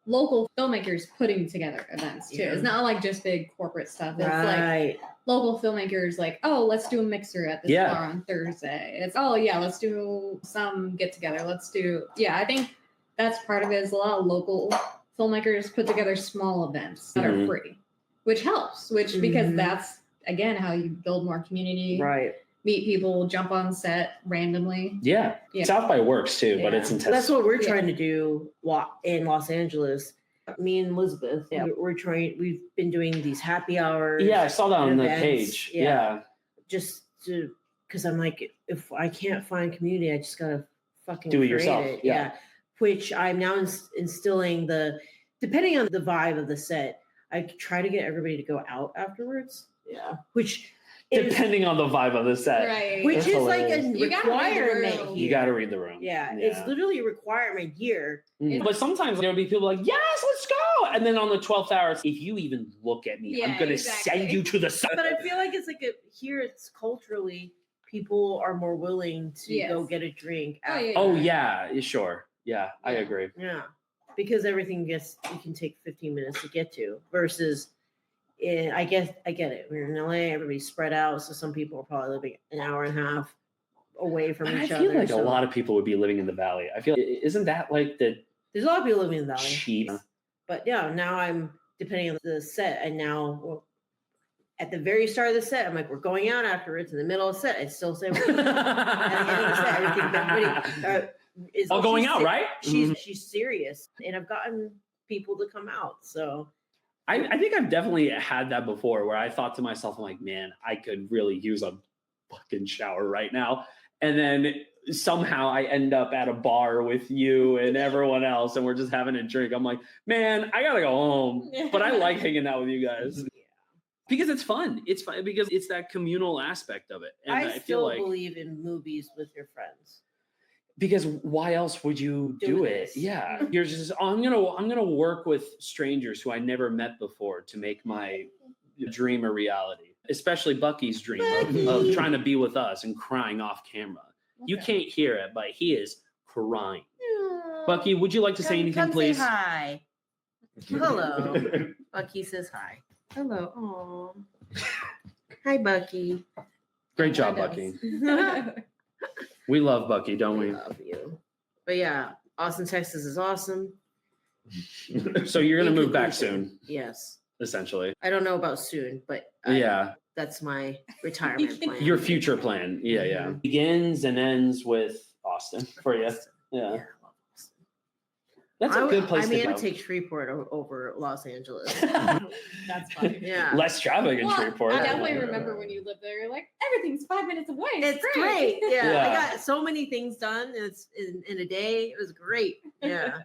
S2: local filmmakers putting together events too.
S5: Yeah.
S2: It's not like just big corporate stuff. It's
S5: Right.
S2: like local filmmakers like, oh, let's do a mixer at this
S1: Yeah.
S2: bar on Thursday. It's, oh yeah, let's do some get together. I think that's part of it is a lot of local filmmakers put together small events that
S1: Mhm.
S2: are free, which helps, because
S5: Mhm.
S2: that's, again, how you build more community,
S5: Right.
S2: meet people, jump on set randomly.
S1: Yeah.
S2: Yeah.
S1: South by works too, but
S5: Yeah.
S1: it's intense.
S5: That's what we're
S2: Yeah.
S5: trying to do in Los Angeles. Me and Elizabeth,
S2: Yeah.
S5: we've been doing these happy hours.
S1: Yeah, I saw that on the
S5: events,
S1: page.
S5: yeah.
S1: Yeah.
S5: Just to, because I'm like, if I can't find community, I just gotta fucking
S1: Do it
S5: create
S1: yourself,
S5: it.
S1: yeah.
S5: Which I'm now instilling depending on the vibe of the set, I try to get everybody to go out afterwards. Yeah. Which
S1: Depending on the vibe of the set.
S2: Right.
S5: which
S1: It's
S5: is like a
S2: You gotta read the
S5: requirement
S2: room.
S5: here.
S1: You got to read the room.
S5: Yeah, it's literally a requirement here.
S1: But sometimes there'll be people like, yes, let's go. And then on the 12th hour, if you even look at me, I'm
S2: Yeah,
S1: going to
S2: exactly.
S1: send you to the sun.
S5: But I feel like it's like here it's culturally people are more willing to
S2: Yes.
S5: go get a drink.
S2: Oh, yeah.
S1: Oh, yeah, sure. Yeah, I
S5: Yeah.
S1: agree.
S5: Yeah. Because everything you can take 15 minutes to get to versus I get it. We're in LA, everybody's spread out. So some people are probably living an hour and a half away from
S1: I
S5: each
S1: feel
S5: other.
S1: like a
S5: so
S1: lot of people would be living in the valley. I feel, isn't that like the
S5: there's a lot of people living in the valley.
S1: cheap?
S5: But yeah, now I'm depending on the set, and now at the very start of the set, I'm like, we're going out afterwards. In the middle of the set, I still say, at the end of the set, everything is
S1: All going out, right?
S5: She's serious, and I've gotten people to come out. So
S1: I think I've definitely had that before where I thought to myself, I'm like, man, I could really use a fucking shower right now. And then somehow I end up at a bar with you and everyone else, and we're just having a drink. I'm like, man, I gotta go home. But I like hanging out with you guys. Because it's fun. It's fun because it's that communal aspect of it. And
S5: I
S1: feel
S5: still
S1: like
S5: believe in movies with your friends.
S1: because why else would you do
S5: Doing
S1: it?
S5: this.
S1: Yeah. You're just I'm gonna work with strangers who I never met before to make my dream a reality. Especially Bucky's dream of trying to be with us and crying off camera. You can't hear it, but he is crying. Bucky, would you like to say anything, please?
S5: Say hi. Hello. Bucky says hi. Hello. Aw. Hi, Bucky.
S1: Great job, Bucky. We love Bucky, don't
S5: We
S1: we?
S5: love you. But yeah, Austin, Texas is awesome.
S1: So you're gonna
S5: In
S1: move back
S5: conclusion,
S1: soon,
S5: Yes.
S1: essentially.
S5: I don't know about soon, but
S1: Yeah.
S5: that's my retirement plan.
S1: Your future plan. Yeah, yeah.
S5: Mhm.
S1: Begins and ends with Austin for you. Yeah.
S5: I love Austin.
S1: That's a good place
S5: I mean,
S1: to
S5: I
S1: go.
S5: would take Shreveport over Los Angeles.
S2: That's funny.
S5: Yeah.
S1: Less traffic in
S2: Well,
S1: Shreveport.
S2: I definitely remember when you lived there. You're like, everything's 5 minutes away.
S5: It's great. Yeah.
S1: Yeah.
S5: I got so many things done. It's in a day. It was great. Yeah.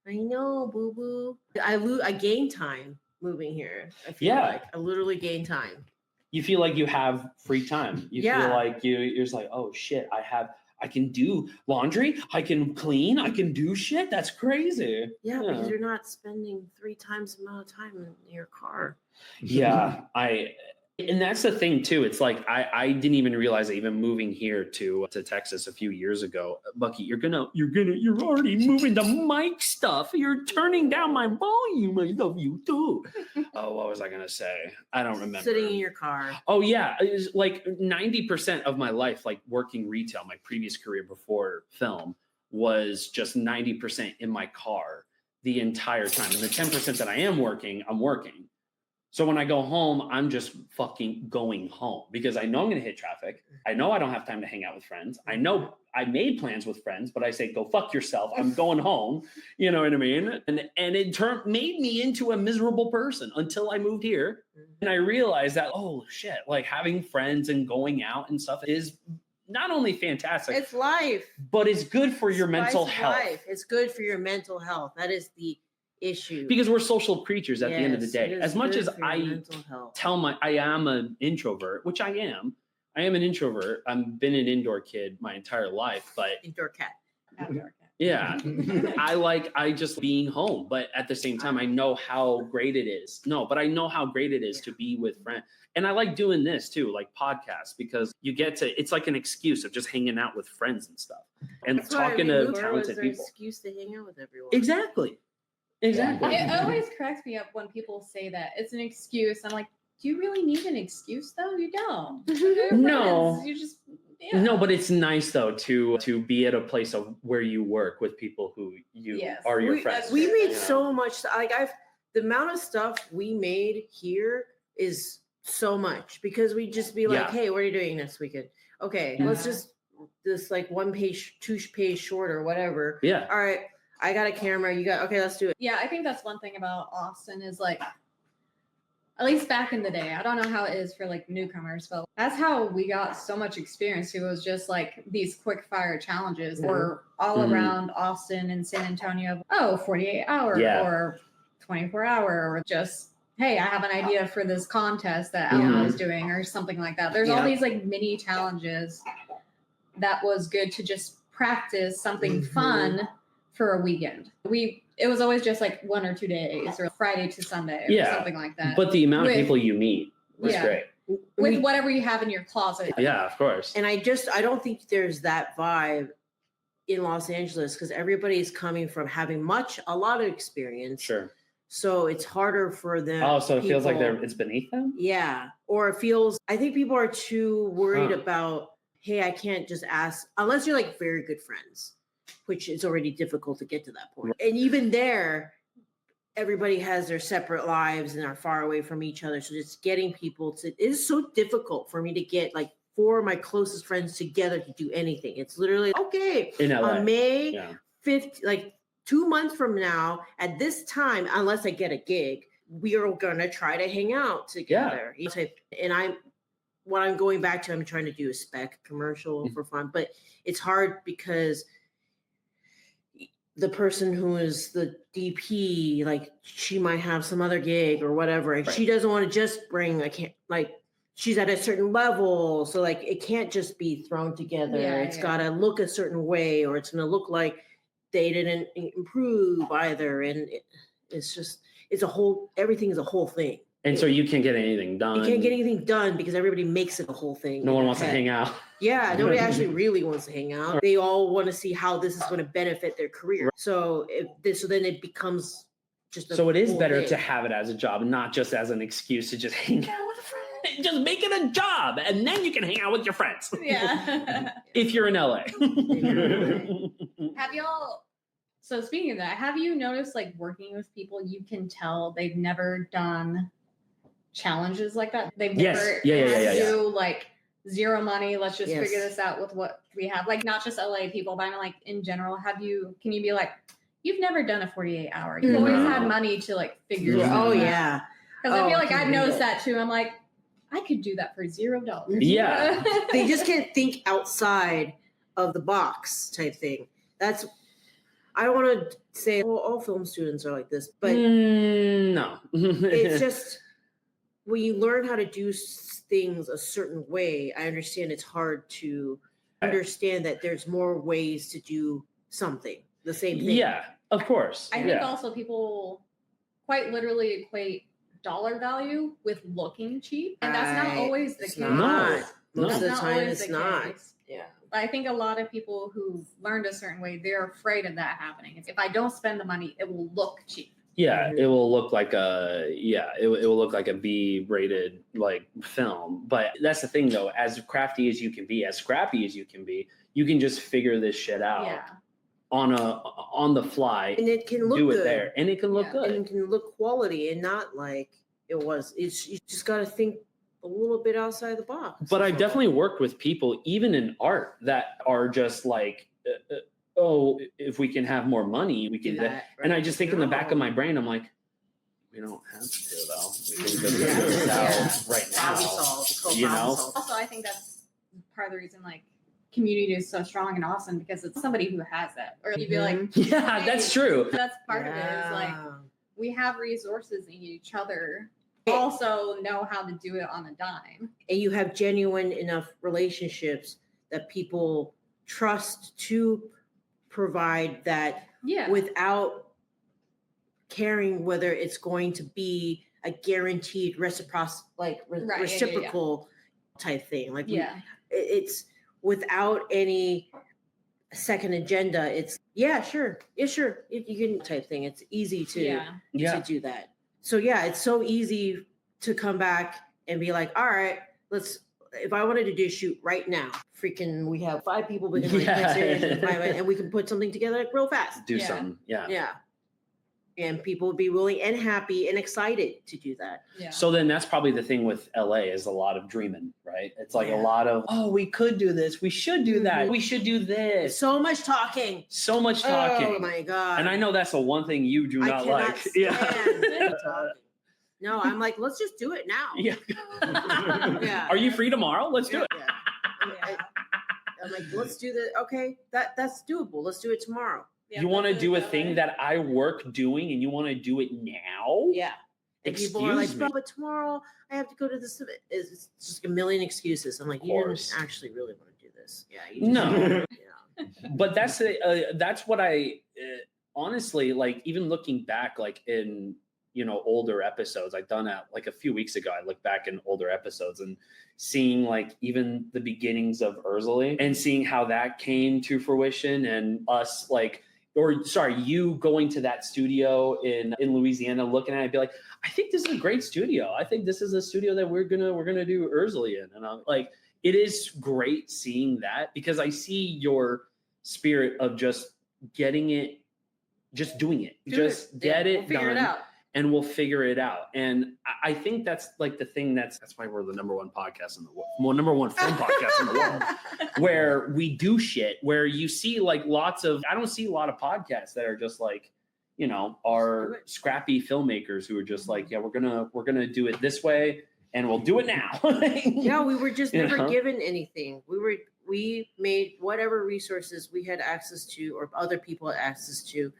S5: I know, boo boo. I gained time moving here. I feel
S1: Yeah.
S5: like I literally gained time.
S1: You feel like you have free time. You
S5: Yeah.
S1: feel like you're just like, oh shit, I can do laundry, I can clean, I can do shit. That's crazy.
S5: Yeah,
S1: Yeah.
S5: because you're not spending 3 times the amount of time in your car.
S1: Yeah. And that's the thing too. It's like I didn't even realize that even moving here to Texas a few years ago, Bucky, you're already moving the mic stuff. You're turning down my volume. I love you too. Oh, what was I gonna say? I don't remember.
S5: Sitting in your car.
S1: Oh yeah, it was like 90% of my life, like working retail, my previous career before film was just 90% in my car the entire time. And the 10% that I am working, I'm working. So when I go home, I'm just fucking going home because I know I'm going to hit traffic. I know I don't have time to hang out with friends. I know I made plans with friends, but I say, go fuck yourself. I'm going home. You know what I mean? And it made me into a miserable person until I moved here. And I realized that, oh shit, like having friends and going out and stuff is not only fantastic,
S5: It's life.
S1: but it's good for your mental
S5: Spice of
S1: health.
S5: life. It's good for your mental health. That is the issue.
S1: Because we're social creatures at the end of the
S5: Yes,
S1: day.
S5: it is
S1: As much
S5: good
S1: as
S5: for your
S1: I
S5: mental health.
S1: I am an introvert, which I am. I am an introvert. I've been an indoor kid my entire life, but
S5: Indoor cat.
S1: yeah, I just being home. But at the same time, I know how great it is. No, but I know how great it is to be with friends. And I like doing this too, like podcasts, because you get to, it's like an excuse of just hanging out with friends and stuff and
S5: That's why
S1: talking
S5: we
S1: to
S5: moved for, was
S1: talented
S5: their
S1: people.
S5: excuse to hang out with everyone.
S1: Exactly. Exactly.
S2: It always cracks me up when people say that it's an excuse. I'm like, do you really need an excuse though? You don't. You're
S1: No.
S2: friends. You just
S1: No, but it's nice though to be at a place of where you work with people who you
S2: Yes.
S1: are your
S5: we,
S1: friends.
S5: we
S1: with,
S5: made
S1: you know?
S5: so much. Like the amount of stuff we made here is so much because we just be like,
S1: Yeah.
S5: hey, what are you doing next weekend? Okay,
S2: Yeah.
S5: let's just this like 1 page, 2 page short or whatever.
S1: Yeah.
S5: All right, I got a camera. You got okay. Let's do it.
S2: Yeah, I think that's one thing about Austin is like, at least back in the day, I don't know how it is for like newcomers, but that's how we got so much experience. It was just like these quick fire challenges were all
S1: Mhm.
S2: around Austin and San Antonio. 48 hour
S1: Yeah.
S2: or 24 hour, or just, hey, I have an idea for this contest that Alma
S1: Mhm.
S2: is doing or something like that. There's all
S5: Yeah.
S2: these like mini challenges that was good to just practice something
S5: Mhm.
S2: fun for a weekend. It was always just like 1 or 2 days or Friday to Sunday or
S1: Yeah,
S2: something like that.
S1: But the amount of
S2: With-
S1: people you meet was
S2: Yeah.
S1: great.
S2: with whatever you have in your closet.
S1: Yeah, of course.
S5: And I don't think there's that vibe in Los Angeles because everybody is coming from having a lot of experience.
S1: Sure.
S5: So it's harder for them.
S1: Oh, so it feels like
S5: people-
S1: it's beneath them?
S5: Yeah. Or it feels, I think people are too worried
S1: Huh.
S5: about, hey, I can't just ask, unless you're like very good friends, which is already difficult to get to that point. And even there, everybody has their separate lives and are far away from each other. So just getting people to, it is so difficult for me to get like 4 of my closest friends together to do anything. It's literally, okay,
S1: In LA.
S5: on May
S1: Yeah.
S5: 5th, like 2 months from now, at this time, unless I get a gig, we are gonna try to hang out together. And what I'm going back to, I'm trying to do a spec commercial for fun, but it's hard because the person who is the DP, like she might have some other gig or whatever, and she doesn't want to just bring she's at a certain level, so like it can't just be thrown together.
S2: Yeah,
S5: It's
S2: yeah.
S5: gotta look a certain way, or it's gonna look like they didn't improve either, and everything is a whole thing.
S1: And so you can't get anything done.
S5: You can't get anything done because everybody makes it a whole thing.
S1: No
S5: in
S1: one
S5: their
S1: wants to
S5: head.
S1: hang out.
S5: Yeah, nobody actually really wants to hang out. They all want to see how this is going to benefit their career. So then it becomes just a
S1: So it is
S5: whole
S1: better
S5: thing.
S1: to have it as a job, not just as an excuse to just hang out with a friend. Just make it a job, and then you can hang out with your friends.
S2: Yeah.
S1: If you're in LA.
S2: Have y'all, so speaking of that, have you noticed like working with people, you can tell they've never done challenges like that? They've
S1: Yes.
S2: never
S1: Yeah,
S2: had to
S1: yeah.
S2: do like zero money. Let's just
S5: Yes.
S2: figure this out with what we have. Like not just LA people, but I'm like in general, can you be like, you've never done a 48 hour. You've always
S1: No.
S2: had money to like figure
S1: Yeah.
S2: something
S5: Oh
S2: out.
S5: yeah.
S2: Because I
S5: Oh,
S2: feel like
S5: I
S2: I've
S5: can do
S2: noticed
S5: that.
S2: that too. I'm like, I could do that for $0.
S1: Yeah.
S5: They just can't think outside of the box type thing. I don't want to say all film students are like this, but
S1: no.
S5: it's just when you learn how to do things a certain way, I understand it's hard to understand that there's more ways to do something, the same thing.
S1: Yeah, of course.
S2: I think
S1: yeah.
S2: also people quite literally equate dollar value with looking cheap, and that's not
S5: Right.
S2: always the
S5: It's
S2: case.
S1: No.
S5: not.
S1: No.
S5: Most of the
S2: That's not
S5: time,
S2: always
S5: it's
S2: the
S5: not.
S2: case.
S5: Yeah.
S2: I think a lot of people who learned a certain way, they're afraid of that happening. If I don't spend the money, it will look cheap.
S1: Yeah,
S5: Mhm.
S1: it will look like it will look like a B-rated like film. But that's the thing though, as crafty as you can be, as scrappy as you can be, you can just figure this shit out
S2: Yeah.
S1: on the fly,
S5: And it can look
S1: do
S5: good.
S1: it there, and it can look
S2: Yeah.
S5: And
S1: good.
S5: it can look quality and not like it was. You just got to think a little bit outside the box.
S1: But I've
S5: That's all.
S1: definitely worked with people, even in art, that are just like, oh, if we can have more money, we can do that. And I just think in the back of my brain, I'm like, we don't have to though. We can just
S5: Yeah.
S1: figure this out
S5: Yeah.
S1: right
S5: Problem
S1: now.
S5: solved. It's called
S1: you
S5: problem
S1: know?
S5: solved.
S2: Also, I think that's part of the reason, like, community is so strong and awesome because it's somebody who has it. Or you'd be like,
S1: Yeah,
S2: hey,
S1: that's true.
S2: that's part of it. Is like we have resources in each other. Also know how to do it on a dime.
S5: And you have genuine enough relationships that people trust to provide that
S2: Yeah.
S5: without caring whether it's going to be a guaranteed reciprocal type thing. Like it's without any second agenda. It's sure, you can type thing. It's easy to do that. So it's so easy to come back and be like, all right, if I wanted to do a shoot right now, we have 5 people we can and we can put something together like real fast.
S1: Do something. Yeah.
S5: And people would be willing and happy and excited to do that.
S2: Yeah.
S1: So then that's probably the thing with LA is a lot of dreaming, right? It's like a lot of, we could do this. We should do that. We should do this.
S5: So much talking.
S1: So much talking.
S5: Oh my God.
S1: And I know that's the one thing you do not like.
S5: No, I'm like, let's just do it now.
S1: Yeah. Are you free tomorrow? Let's do it.
S5: I'm like, let's do the, okay, that's doable. Let's do it tomorrow.
S1: You want to do a thing that I work doing and you want to do it now?
S5: Yeah. And people are like, but tomorrow I have to go to this event. It's just a million excuses. I'm like, you didn't actually really want to do this. Yeah.
S1: No. But that's what I honestly, like, even looking back, like in, older episodes, I've done that like a few weeks ago. I looked back in older episodes and seeing like even the beginnings of Urzuli and seeing how that came to fruition and us you going to that studio in Louisiana, looking at it, be like, I think this is a great studio. I think this is a studio that we're gonna do Urzuli in. And I'm like, it is great seeing that because I see your spirit of just getting it, just doing it, get it
S2: figure
S1: done.
S2: It out.
S1: And we'll figure it out. And I think that's like the thing that's why we're the number one podcast in the world, number one film podcast in the world, where we do shit, where you see like I don't see a lot of podcasts that are just like, are scrappy filmmakers who are just like, we're gonna do it this way and we'll do it now.
S5: We were just never given anything. We made whatever resources we had access to or other people had access to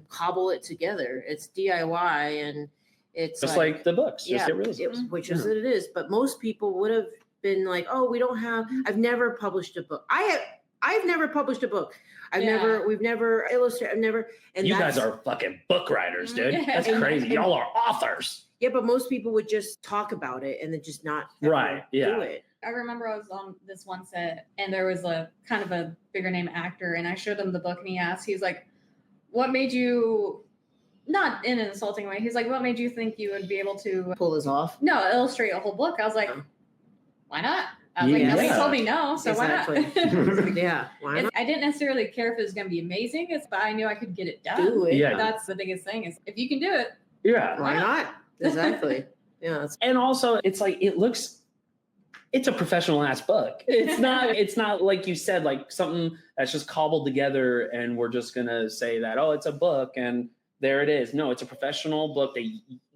S5: cobble it together. It's DIY and it's
S1: just like the books.
S5: Which is what it is. But most people would have been like, I've never published a book. I've never published a book. We've never illustrated, and
S1: you guys are fucking book writers, dude. That's crazy. Y'all are authors.
S5: Yeah, but most people would just talk about it and then just not do it.
S2: I remember I was on this one set and there was a kind of a bigger name actor and I showed him the book and he's like, what made you, not in an insulting way, he's like, what made you think you would be able to
S5: pull this off?
S2: No, illustrate a whole book. I was like, why not? I was like, nobody told me no, so why not? Why not? I didn't necessarily care if it was going to be amazing, but I knew I could get it done.
S5: Do it.
S1: Yeah.
S2: That's the biggest thing is if you can do it.
S1: Yeah.
S5: Why not? Exactly.
S1: And also it's like, it's a professional ass book. It's not like you said, like something that's just cobbled together and we're just going to say that, it's a book and there it is. No, it's a professional book that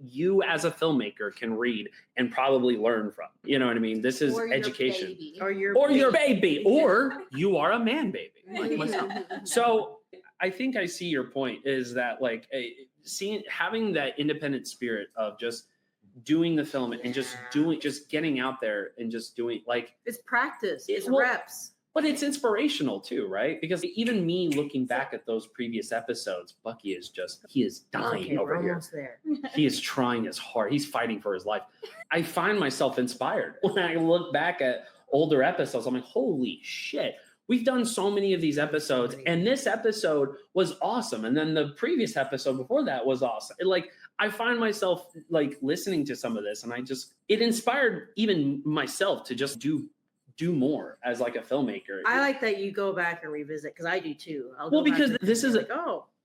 S1: you as a filmmaker can read and probably learn from. You know what I mean? This is education.
S5: Or your
S1: baby. Or you are a man baby like myself. So I think I see your point is that like having that independent spirit of just doing the film and just getting out there and just doing like
S5: it's practice, it's reps.
S1: But it's inspirational too, right? Because even me looking back at those previous episodes, Bucky is dying over here.
S5: There.
S1: He is trying as hard. He's fighting for his life. I find myself inspired when I look back at older episodes. I'm like, holy shit. We've done so many of these episodes and this episode was awesome. And then the previous episode before that was awesome. I find myself like listening to some of this and it inspired even myself to just do more as like a filmmaker.
S5: I like that you go back and revisit because I do too.
S1: Because this is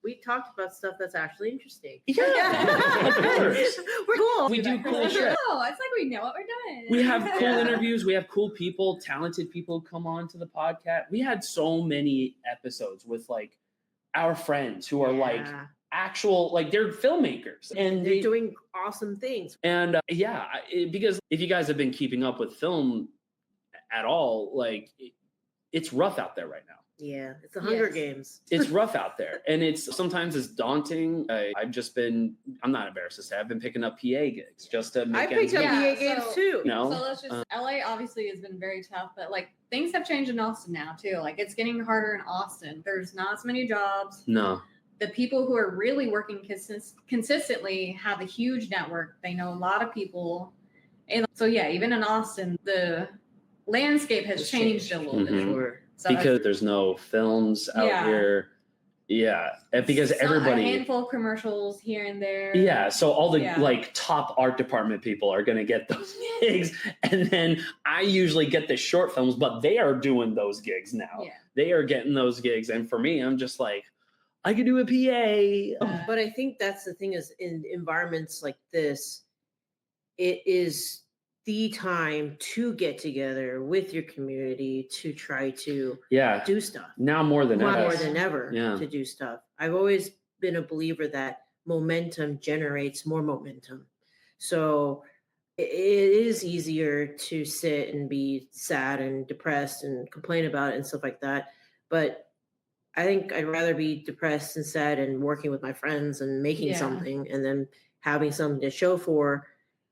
S5: we talked about stuff that's actually interesting.
S1: Yeah. Of course.
S5: We're cool.
S1: We do cool shit.
S2: Oh, it's like we know what we're doing.
S1: We have cool interviews. We have cool people, talented people come on to the podcast. We had so many episodes with like our friends who are like actual, like they're filmmakers and
S5: they're doing awesome things.
S1: And because if you guys have been keeping up with film at all, like it's rough out there right now.
S5: Yeah, it's the Hunger
S2: Yes.
S5: Games.
S1: It's rough out there, and sometimes it's daunting. I'm not embarrassed to say, I've been picking up PA gigs just to
S5: I
S1: make
S5: picked
S1: ends
S5: up
S1: meet.
S2: Yeah,
S5: PA games
S2: so-
S5: too.
S1: No,
S2: So let's just LA obviously has been very tough, but like things have changed in Austin now too. Like it's getting harder in Austin. There's not as many jobs.
S1: no,
S2: The people who are really working consistently have a huge network. They know a lot of people. And so yeah, even in Austin, the landscape has
S5: It's
S2: changed
S5: changed.
S2: a little bit.
S1: Mhm.
S5: Sure.
S2: So
S1: because there's no films out
S2: Yeah.
S1: here. Yeah, and because
S2: a
S1: everybody.
S2: handful of commercials here and there.
S1: Yeah, so all the
S2: Yeah.
S1: like top art department people are going to get those gigs, and then I usually get the short films, but they are doing those gigs now.
S2: Yeah.
S1: They are getting those gigs, and for me, I'm just like, I could do a PA.
S5: But I think that's the thing is in environments like this, it is the time to get together with your community to try to
S1: Yeah,
S5: do stuff.
S1: now more than ever.
S5: More than ever
S1: Yeah.
S5: to do stuff. I've always been a believer that momentum generates more momentum. So it is easier to sit and be sad and depressed and complain about it and stuff like that. But I think I'd rather be depressed and sad and working with my friends and making
S2: Yeah.
S5: something and then having something to show for.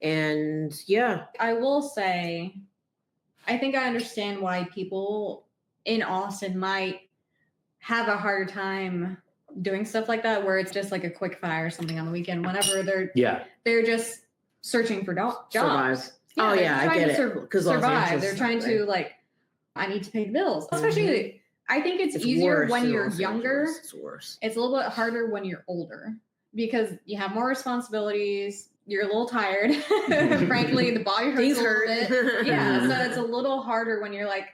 S5: And yeah,
S2: I will say, I think I understand why people in Austin might have a harder time doing stuff like that, where it's just like a quick fire or something on the weekend. Whenever they're just searching for jobs.
S5: survive. Oh
S2: they're
S5: yeah, I
S2: trying
S5: get
S2: to
S5: it. Because Los
S2: survive.
S5: Angeles
S2: They're
S5: is
S2: trying
S5: not
S2: to
S5: right.
S2: like, I need to pay the bills. Especially, I think it's easier
S5: worse
S2: when
S5: in
S2: you're
S5: Los
S2: younger.
S5: Angeles. It's worse.
S2: It's a little bit harder when you're older because you have more responsibilities. You're a little tired. Frankly, the body hurts
S5: Things
S2: a little
S5: hurt.
S2: bit. Yeah, so it's a little harder when you're like,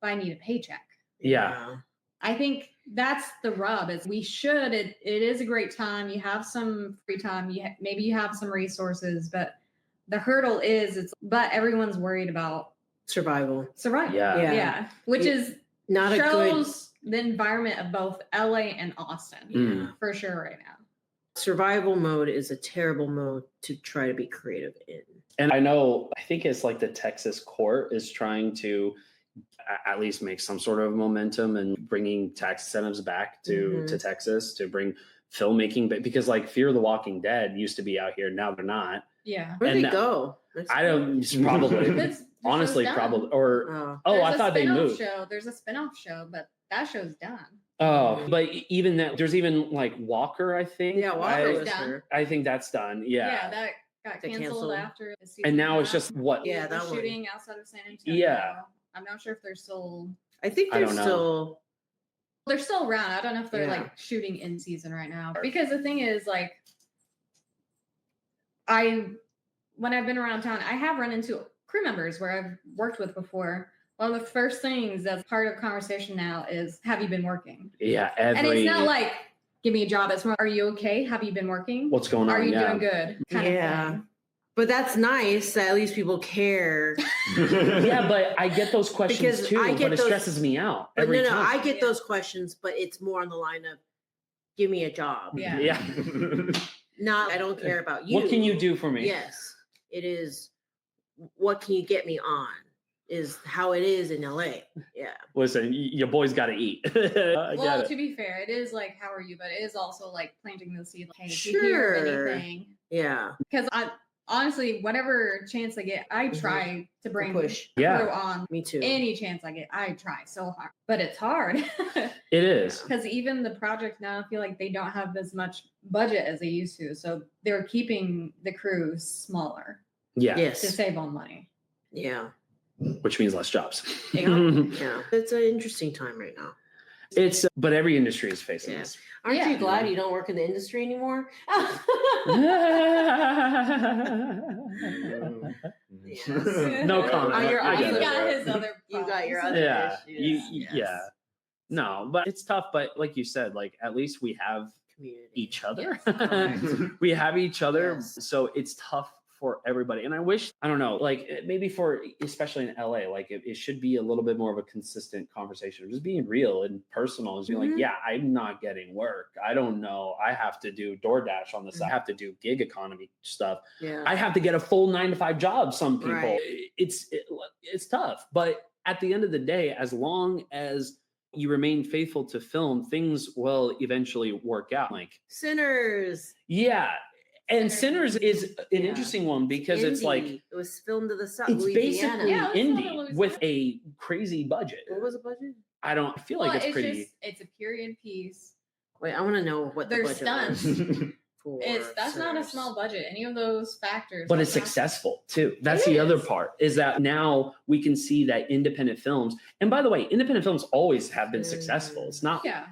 S2: but I need a paycheck.
S1: Yeah.
S2: I think that's the rub. Is it is a great time. You have some free time. Maybe you have some resources, but the hurdle is but everyone's worried about
S5: Survival.
S2: survival.
S1: Yeah.
S2: Yeah. Which is
S5: Not a good.
S2: shows the environment of both LA and Austin
S1: Mm.
S2: for sure right now.
S5: Survival mode is a terrible mode to try to be creative in.
S1: And I think it's like the Texas court is trying to at least make some sort of momentum and bringing tax incentives back to Texas to bring filmmaking back, because like Fear of the Walking Dead used to be out here, now they're not.
S2: Yeah.
S5: Where
S1: And
S5: did they go?
S1: I don't probably
S2: The
S1: honestly
S2: show's
S1: probably
S2: done.
S1: or
S5: Oh,
S1: I thought they moved.
S2: There's a spin-off show, but that show's done.
S1: Oh, but even that, there's even like Walker, I think.
S5: yeah, Walker
S2: was
S5: was
S2: done.
S5: her.
S1: I think that's done. Yeah.
S2: That got
S5: They
S2: canceled
S5: canceled.
S2: after the season.
S1: And now it's
S2: half.
S1: just what?
S5: Yeah,
S2: They're
S5: that one.
S2: shooting outside of San Antonio.
S1: Yeah.
S2: I'm not sure if they're still
S5: I think
S1: I
S5: they're
S1: don't know.
S5: still.
S2: they're still around. I don't know if they're
S5: Yeah.
S2: like shooting in season right now. Because the thing is, like, when I've been around town, I have run into crew members where I've worked with before. One of the first things that's part of conversation now is, have you been working?
S1: Yeah.
S2: And it's not like, give me a job. It's more, are you okay? Have you been working?
S1: What's going on?
S2: Are you
S1: yeah.
S2: doing good? Kind
S5: Yeah.
S2: of thing.
S5: But that's nice that at least people care.
S1: Yeah, but I get those questions
S5: Because
S1: too,
S5: I get
S1: but it
S5: those-
S1: stresses me out
S5: But
S1: every
S5: no,
S1: time.
S5: I get
S2: Yeah.
S5: those questions, but it's more on the line of, give me a job.
S2: Yeah.
S1: Yeah.
S5: Not, I don't care about you.
S1: What can you do for me?
S5: Yes, it is. What can you get me on? Is how it is in LA. Yeah.
S1: Listen, your boys got to eat. I
S2: Well,
S1: get it.
S2: to be fair, it is like, how are you? But it is also like planting the seed. Like, hey, if you hear of
S5: Sure.
S2: anything.
S5: Yeah.
S2: Because I honestly, whatever chance I get, I try to bring
S5: Push.
S1: Yeah.
S2: crew on.
S5: Me too.
S2: Any chance I get, I try so hard. But it's hard.
S1: It is.
S2: Because even the project now, I feel like they don't have as much budget as they used to. So they're keeping the crews smaller
S1: Yeah.
S2: to
S5: Yes.
S2: save on money.
S5: Yeah.
S1: Which means less jobs.
S5: Yeah. It's an interesting time right now.
S1: But every industry is facing
S5: Yeah.
S1: this.
S5: Aren't
S2: Yeah.
S5: you glad you don't work in the industry anymore? Yes.
S1: No comment.
S5: On your
S1: I
S2: He's
S1: get it.
S2: got his other
S5: You got your
S2: problems.
S5: other
S1: Yeah.
S5: issues.
S1: Yeah. No, but it's tough. But like you said, like at least we have
S5: Community.
S1: each other.
S5: Yes.
S1: We have each other.
S5: Yes.
S1: So it's tough for everybody. And I wish, I don't know, like maybe for, especially in LA, like it should be a little bit more of a consistent conversation, just being real and personal. Just being like,
S5: Mhm.
S1: yeah, I'm not getting work. I don't know. I have to do DoorDash on the side. I have to do gig economy stuff.
S5: Yeah.
S1: I have to get a full 9 to 5 job. Some people,
S5: Right.
S1: it's tough, but at the end of the day, as long as you remain faithful to film, things will eventually work out. Like
S5: Sinners.
S1: yeah. And
S2: Sinners.
S1: Sinners is an
S5: Yeah.
S1: interesting one because it's like
S5: Indie. It was filmed to the south.
S1: it's
S5: Louisiana.
S1: basically
S2: Yeah, it was filmed in
S1: indie
S2: Louisiana.
S1: with a crazy budget.
S5: What was the budget?
S1: I feel like it's pretty.
S2: it's a period piece.
S5: Wait, I want to know what the
S2: They're
S5: budget
S2: stunts.
S5: was. For
S2: That's not a
S5: Sinners.
S2: small budget. Any of those factors.
S1: But
S2: that's
S1: it's
S2: not-
S1: successful too. That's
S2: It
S1: the other
S2: is.
S1: part, is that now we can see that independent films, and by the way, independent films always have been successful. It's not
S2: Yeah.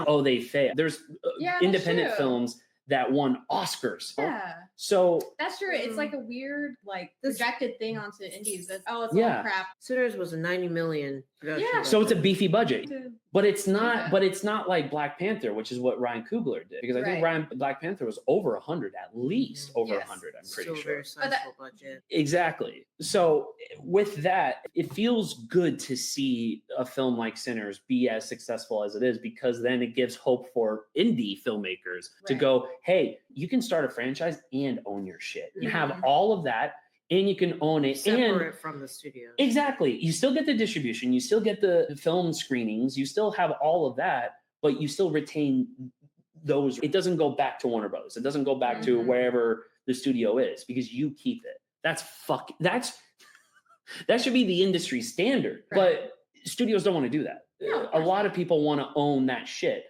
S1: oh, they fail. There's
S2: Yeah, that's
S1: independent
S2: true.
S1: films that won Oscars.
S2: Yeah.
S1: So
S2: That's true. It's like a weird, like projected thing onto indies. That's it's
S1: Yeah.
S2: all crap.
S5: Sinners was a 90 million. production
S2: Yeah.
S1: so it's a
S5: budget.
S1: beefy budget. But it's not.
S2: Okay.
S1: But it's not like Black Panther, which is what Ryan Coogler did, because I think Black Panther was over 100, at least over
S2: Yes.
S1: 100. I'm
S5: Still
S1: pretty sure.
S5: very sizable budget.
S1: Exactly. So with that, it feels good to see a film like Sinners be as successful as it is, because then it gives hope for indie filmmakers to
S2: Right.
S1: go, hey, you can start a franchise and own your shit. You have
S2: Mhm.
S1: all of that, and you can own it.
S5: Separate
S1: And
S5: from the studio.
S1: exactly, you still get the distribution, you still get the film screenings, you still have all of that, but you still retain those. It doesn't go back to Warner Brothers. It doesn't go back to
S2: Mhm.
S1: wherever the studio is, because you keep it. That should be the industry standard.
S2: Right.
S1: But studios don't want to do that.
S2: No, of
S1: A
S2: course
S1: lot
S2: not.
S1: of people want to own that shit.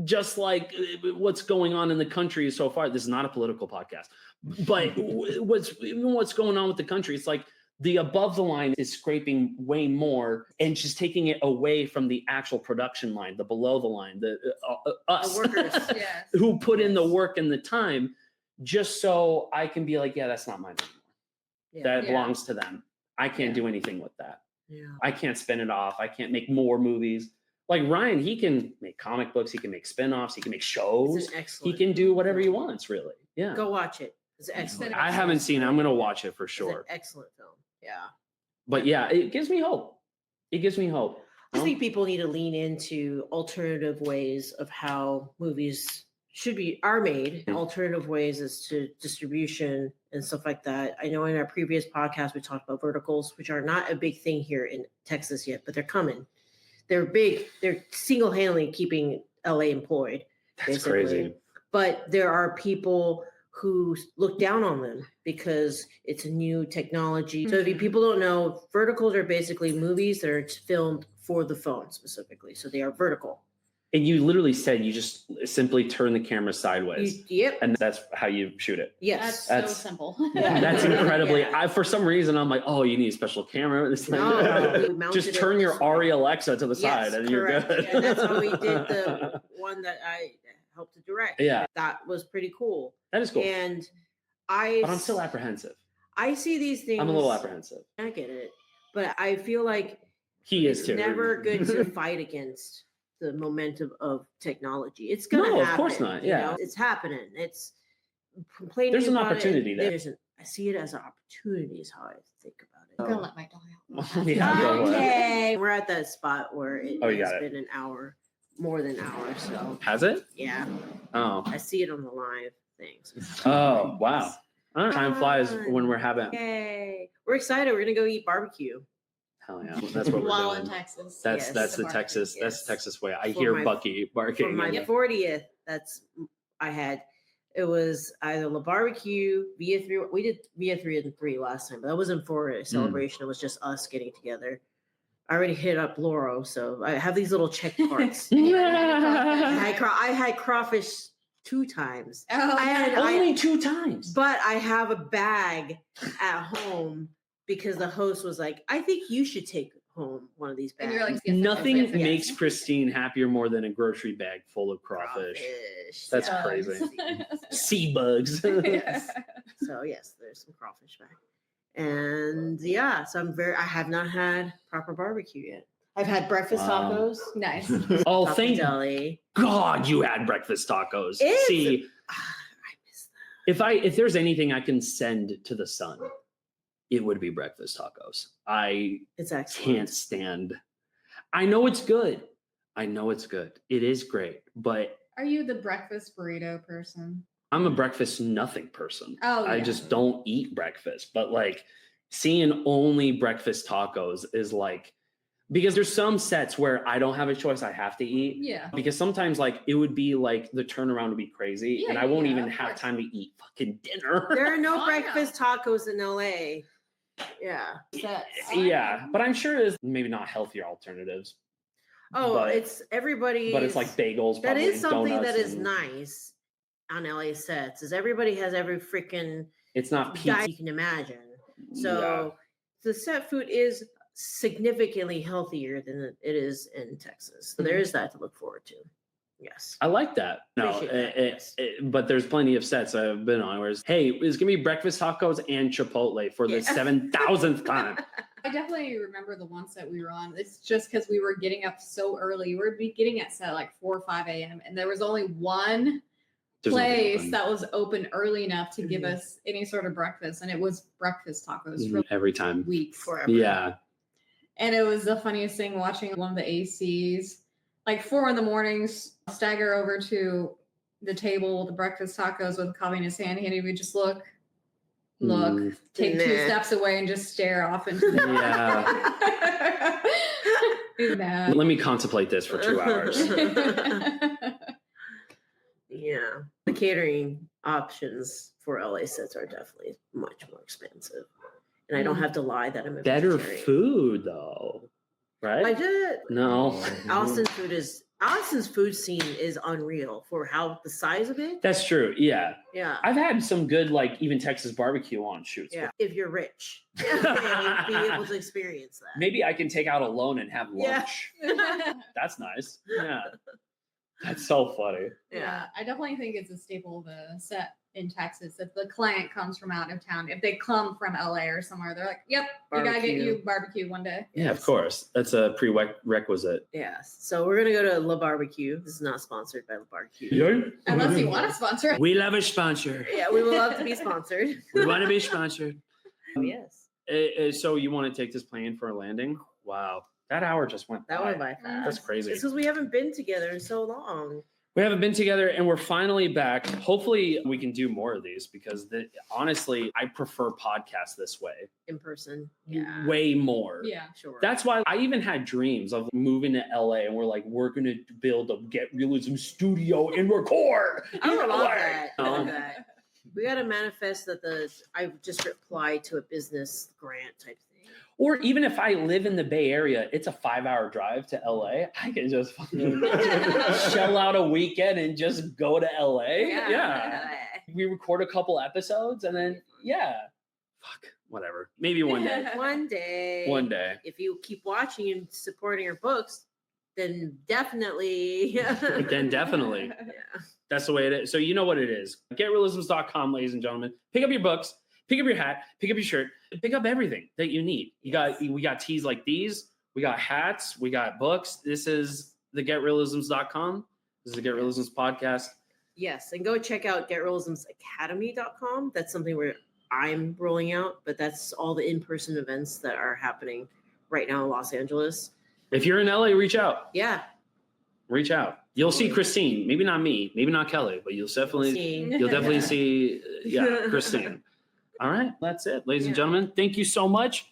S1: Just like what's going on in the country so far. This is not a political podcast, but what's going on with the country? It's like the above the line is scraping way more and just taking it away from the actual production line, the below the line, us
S5: The workers.
S2: Yes.
S1: who put in the work and the time, just so I can be like, yeah, that's not mine anymore.
S5: Yeah.
S1: That
S2: Yeah.
S1: belongs to them. I can't
S2: Yeah.
S1: do anything with that.
S5: Yeah.
S1: I can't spin it off. I can't make more movies. Like Ryan, he can make comic books, he can make spin-offs, he can make
S5: It's
S1: shows,
S5: an
S1: he
S5: excellent.
S1: can do whatever he wants, really. Yeah.
S5: Go watch it. It's excellent.
S1: I haven't seen it. I'm gonna watch it for
S5: It's
S1: sure.
S5: an excellent film. Yeah.
S1: But yeah, it gives me hope. It gives me hope.
S5: I think people need to lean into alternative ways of how movies are made, and alternative ways as to distribution and stuff like that. I know in our previous podcast we talked about verticals, which are not a big thing here in Texas yet, but they're coming. They're big. They're single-handedly keeping LA employed.
S1: That's
S5: basically.
S1: crazy.
S5: But there are people who look down on them because it's a new technology. So if people don't know, verticals are basically movies that are filmed for the phone specifically. So they are vertical.
S1: And you literally said you just simply turn the camera sideways,
S5: Yep.
S1: and that's how you shoot it.
S5: Yes.
S1: That's-
S2: so simple.
S5: Yeah.
S1: That's incredibly.
S5: Yeah.
S1: For some reason, I'm like, oh, you need a special camera. It's like,
S5: No, we mounted
S1: just
S5: it
S1: turn your
S5: this way.
S1: Arri Alexa to the
S5: Yes,
S1: side, and you're
S5: correct.
S1: good.
S5: Yeah, that's how we did the one that I helped to direct.
S1: Yeah.
S5: That was pretty cool.
S1: That is cool.
S5: And
S1: But I'm still apprehensive.
S5: I see these things.
S1: I'm a little apprehensive.
S5: I get it. But I feel like
S1: He is
S5: it's
S1: too.
S5: never good to fight against the momentum of technology. It's gonna
S1: No,
S5: happen.
S1: of course not,
S5: you
S1: yeah.
S5: know? It's happening. It's complaining.
S1: There's an
S5: about
S1: opportunity
S5: it.
S1: there.
S5: I see it as an opportunity. Is how I think about it.
S2: I'm gonna let my dog out.
S1: Yeah, go ahead.
S5: Okay, we're at that spot where it
S1: Oh, you
S5: has
S1: got it.
S5: been an hour, more than an hour. So
S1: Has it?
S5: yeah,
S1: Oh.
S5: I see it on the live things.
S1: Oh, wow. All right. Time flies when we're having.
S5: Yay! We're excited. We're gonna go eat barbecue.
S1: Hell yeah. That's what we're
S2: While
S1: doing.
S2: in Texas.
S1: That's
S5: Yes.
S1: that's the
S2: barbecue,
S1: Texas. That's
S5: yes.
S1: the Texas way. I
S5: For
S1: hear
S5: my-
S1: Bucky
S5: For
S1: barking.
S5: my
S1: and-
S5: 40th, I had. It was either La Barbecue, Via 3. We did Via 3 and 3 last time, but that wasn't for
S1: Mm.
S5: a celebration. It was just us getting together. I already hit up Loro, so I have these little check marks. I had crawfish 2 times.
S2: Oh,
S5: I had-
S2: yeah.
S1: Only 2 times.
S5: But I have a bag at home because the host was like, I think you should take home one of these bags.
S2: And you're like, yes, yes,
S1: Nothing
S2: yes, yes,
S1: makes
S2: yes.
S1: Christine happier more than a grocery bag full of crawfish. That's
S5: yeah.
S1: crazy. Sea bugs.
S2: Yes.
S5: So yes, there's some crawfish back. And yeah, so I have not had proper barbecue yet. I've had breakfast
S1: Wow.
S5: tacos.
S2: Nice.
S1: Oh,
S5: Taco
S1: thank
S5: Deli.
S1: God you had breakfast tacos.
S5: It's-
S1: See,
S5: I miss that.
S1: if there's anything I can send to the sun, it would be breakfast tacos. I
S5: It's excellent.
S1: can't stand. I know it's good. It is great, but
S2: Are you the breakfast burrito person?
S1: I'm a breakfast nothing person.
S2: Oh,
S1: I
S2: yeah.
S1: just don't eat breakfast. But like seeing only breakfast tacos is like Because there's some sets where I don't have a choice. I have to eat.
S2: Yeah.
S1: Because sometimes like it would be like the turnaround would be crazy
S2: Yeah,
S1: and I won't
S2: yeah,
S1: even
S2: of
S1: have
S2: course.
S1: time to eat fucking dinner.
S5: There are no
S2: Oh,
S5: breakfast tacos in LA. Yeah.
S2: Sets.
S1: Yeah, but I'm sure there's maybe not healthier alternatives.
S5: Oh,
S1: But-
S5: it's everybody.
S1: But it's like bagels.
S5: that
S1: probably,
S5: is something
S1: donuts
S5: that is
S1: and-
S5: nice on LA sets. Is everybody has every freaking
S1: It's not pizza.
S5: diet you can imagine. So the set food is significantly healthier than it is in Texas. So there is that to look forward to. Yes.
S1: I like that. No,
S5: Appreciate that, yes.
S1: but there's plenty of sets I've been on where it's, hey, it's gonna be breakfast tacos and Chipotle for the
S5: Yeah.
S1: 7,000th time.
S2: I definitely remember the one set we were on. It's just because we were getting up so early. We were getting at set like 4 or 5 a.m. and there was only one
S1: There's nothing
S2: place
S1: open.
S2: that was open early enough to give
S5: Mhm.
S2: us any sort of breakfast, and it was breakfast tacos for
S1: Every time.
S2: weeks.
S5: Forever.
S1: Yeah.
S2: And it was the funniest thing watching one of the ACs, like 4 in the mornings, stagger over to the table with the breakfast tacos with coffee in his hand, and he would just look, take 2
S5: Nah.
S2: steps away and just stare off into the
S1: Yeah.
S2: He's mad.
S1: Let me contemplate this for 2 hours.
S5: Yeah. The catering options for LA sets are definitely much more expensive. And I don't have to lie that I'm a
S1: Better
S5: vegetarian.
S1: food though, right?
S5: I did.
S1: No.
S5: Allison's food scene is unreal for how the size of it.
S1: That's true. Yeah.
S5: Yeah.
S1: I've had some good, like, even Texas barbecue on shoots.
S5: Yeah. If you're rich, and be able to experience that.
S1: Maybe I can take out a loan and have
S5: Yeah.
S1: lunch. That's nice. Yeah. That's so funny.
S2: Yeah, I definitely think it's a staple of the set in Texas. If the client comes from out of town, if they come from LA or somewhere, they're like, "Yep, we gotta get
S5: Barbecue.
S2: you barbecue one day."
S1: Yeah, of
S5: Yes.
S1: course. That's a prerequisite.
S5: Yes. So we're gonna go to La Barbecue. This is not sponsored by La Barbecue.
S2: Unless you want to sponsor it.
S1: We love a sponsor.
S5: Yeah, we would love to be sponsored.
S1: We want to be sponsored.
S5: Oh, yes.
S1: So you want to take this plane for a landing? Wow. That hour just went
S5: That
S1: by.
S5: went by fast.
S1: That's crazy.
S5: It's because we haven't been together in so long.
S1: We haven't been together and we're finally back. Hopefully we can do more of these because honestly, I prefer podcasts this way
S5: In person. Yeah.
S1: way more.
S2: Yeah.
S5: Sure.
S1: That's why I even had dreams of moving to LA and we're like, we're going to build a Get Realism studio and record.
S5: I
S1: in
S5: would love
S1: LA.
S5: that. I love
S1: Um,
S5: that. We got to manifest that I just replied to a business grant type thing.
S1: Or even if I live in the Bay Area, it's a 5-hour drive to LA. I can just fucking shell out a weekend and just go to LA. Yeah. We record a couple episodes and then, fuck, whatever. Maybe one day.
S5: One day.
S1: One day.
S5: If you keep watching and supporting our books, then definitely.
S1: Then definitely.
S5: Yeah.
S1: That's the way it is. So you know what it is. GetRealisms.com, ladies and gentlemen. Pick up your books, pick up your hat, pick up your shirt, pick up everything that you need. We got tees like these, we got hats, we got books. This is the GetRealisms.com. This is the Get Reelisms podcast.
S5: Yes, and go check out GetRealismsAcademy.com. That's something where I'm rolling out, but that's all the in-person events that are happening right now in Los Angeles.
S1: If you're in LA, reach out.
S5: Yeah.
S1: Reach out. You'll see Christine. Maybe not me, maybe not Kelly, but you'll definitely
S5: Seeing.
S1: see Christine. All right, that's it, ladies and
S5: Yeah.
S1: gentlemen. Thank you so much.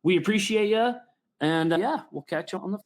S1: We appreciate you. And we'll catch you on the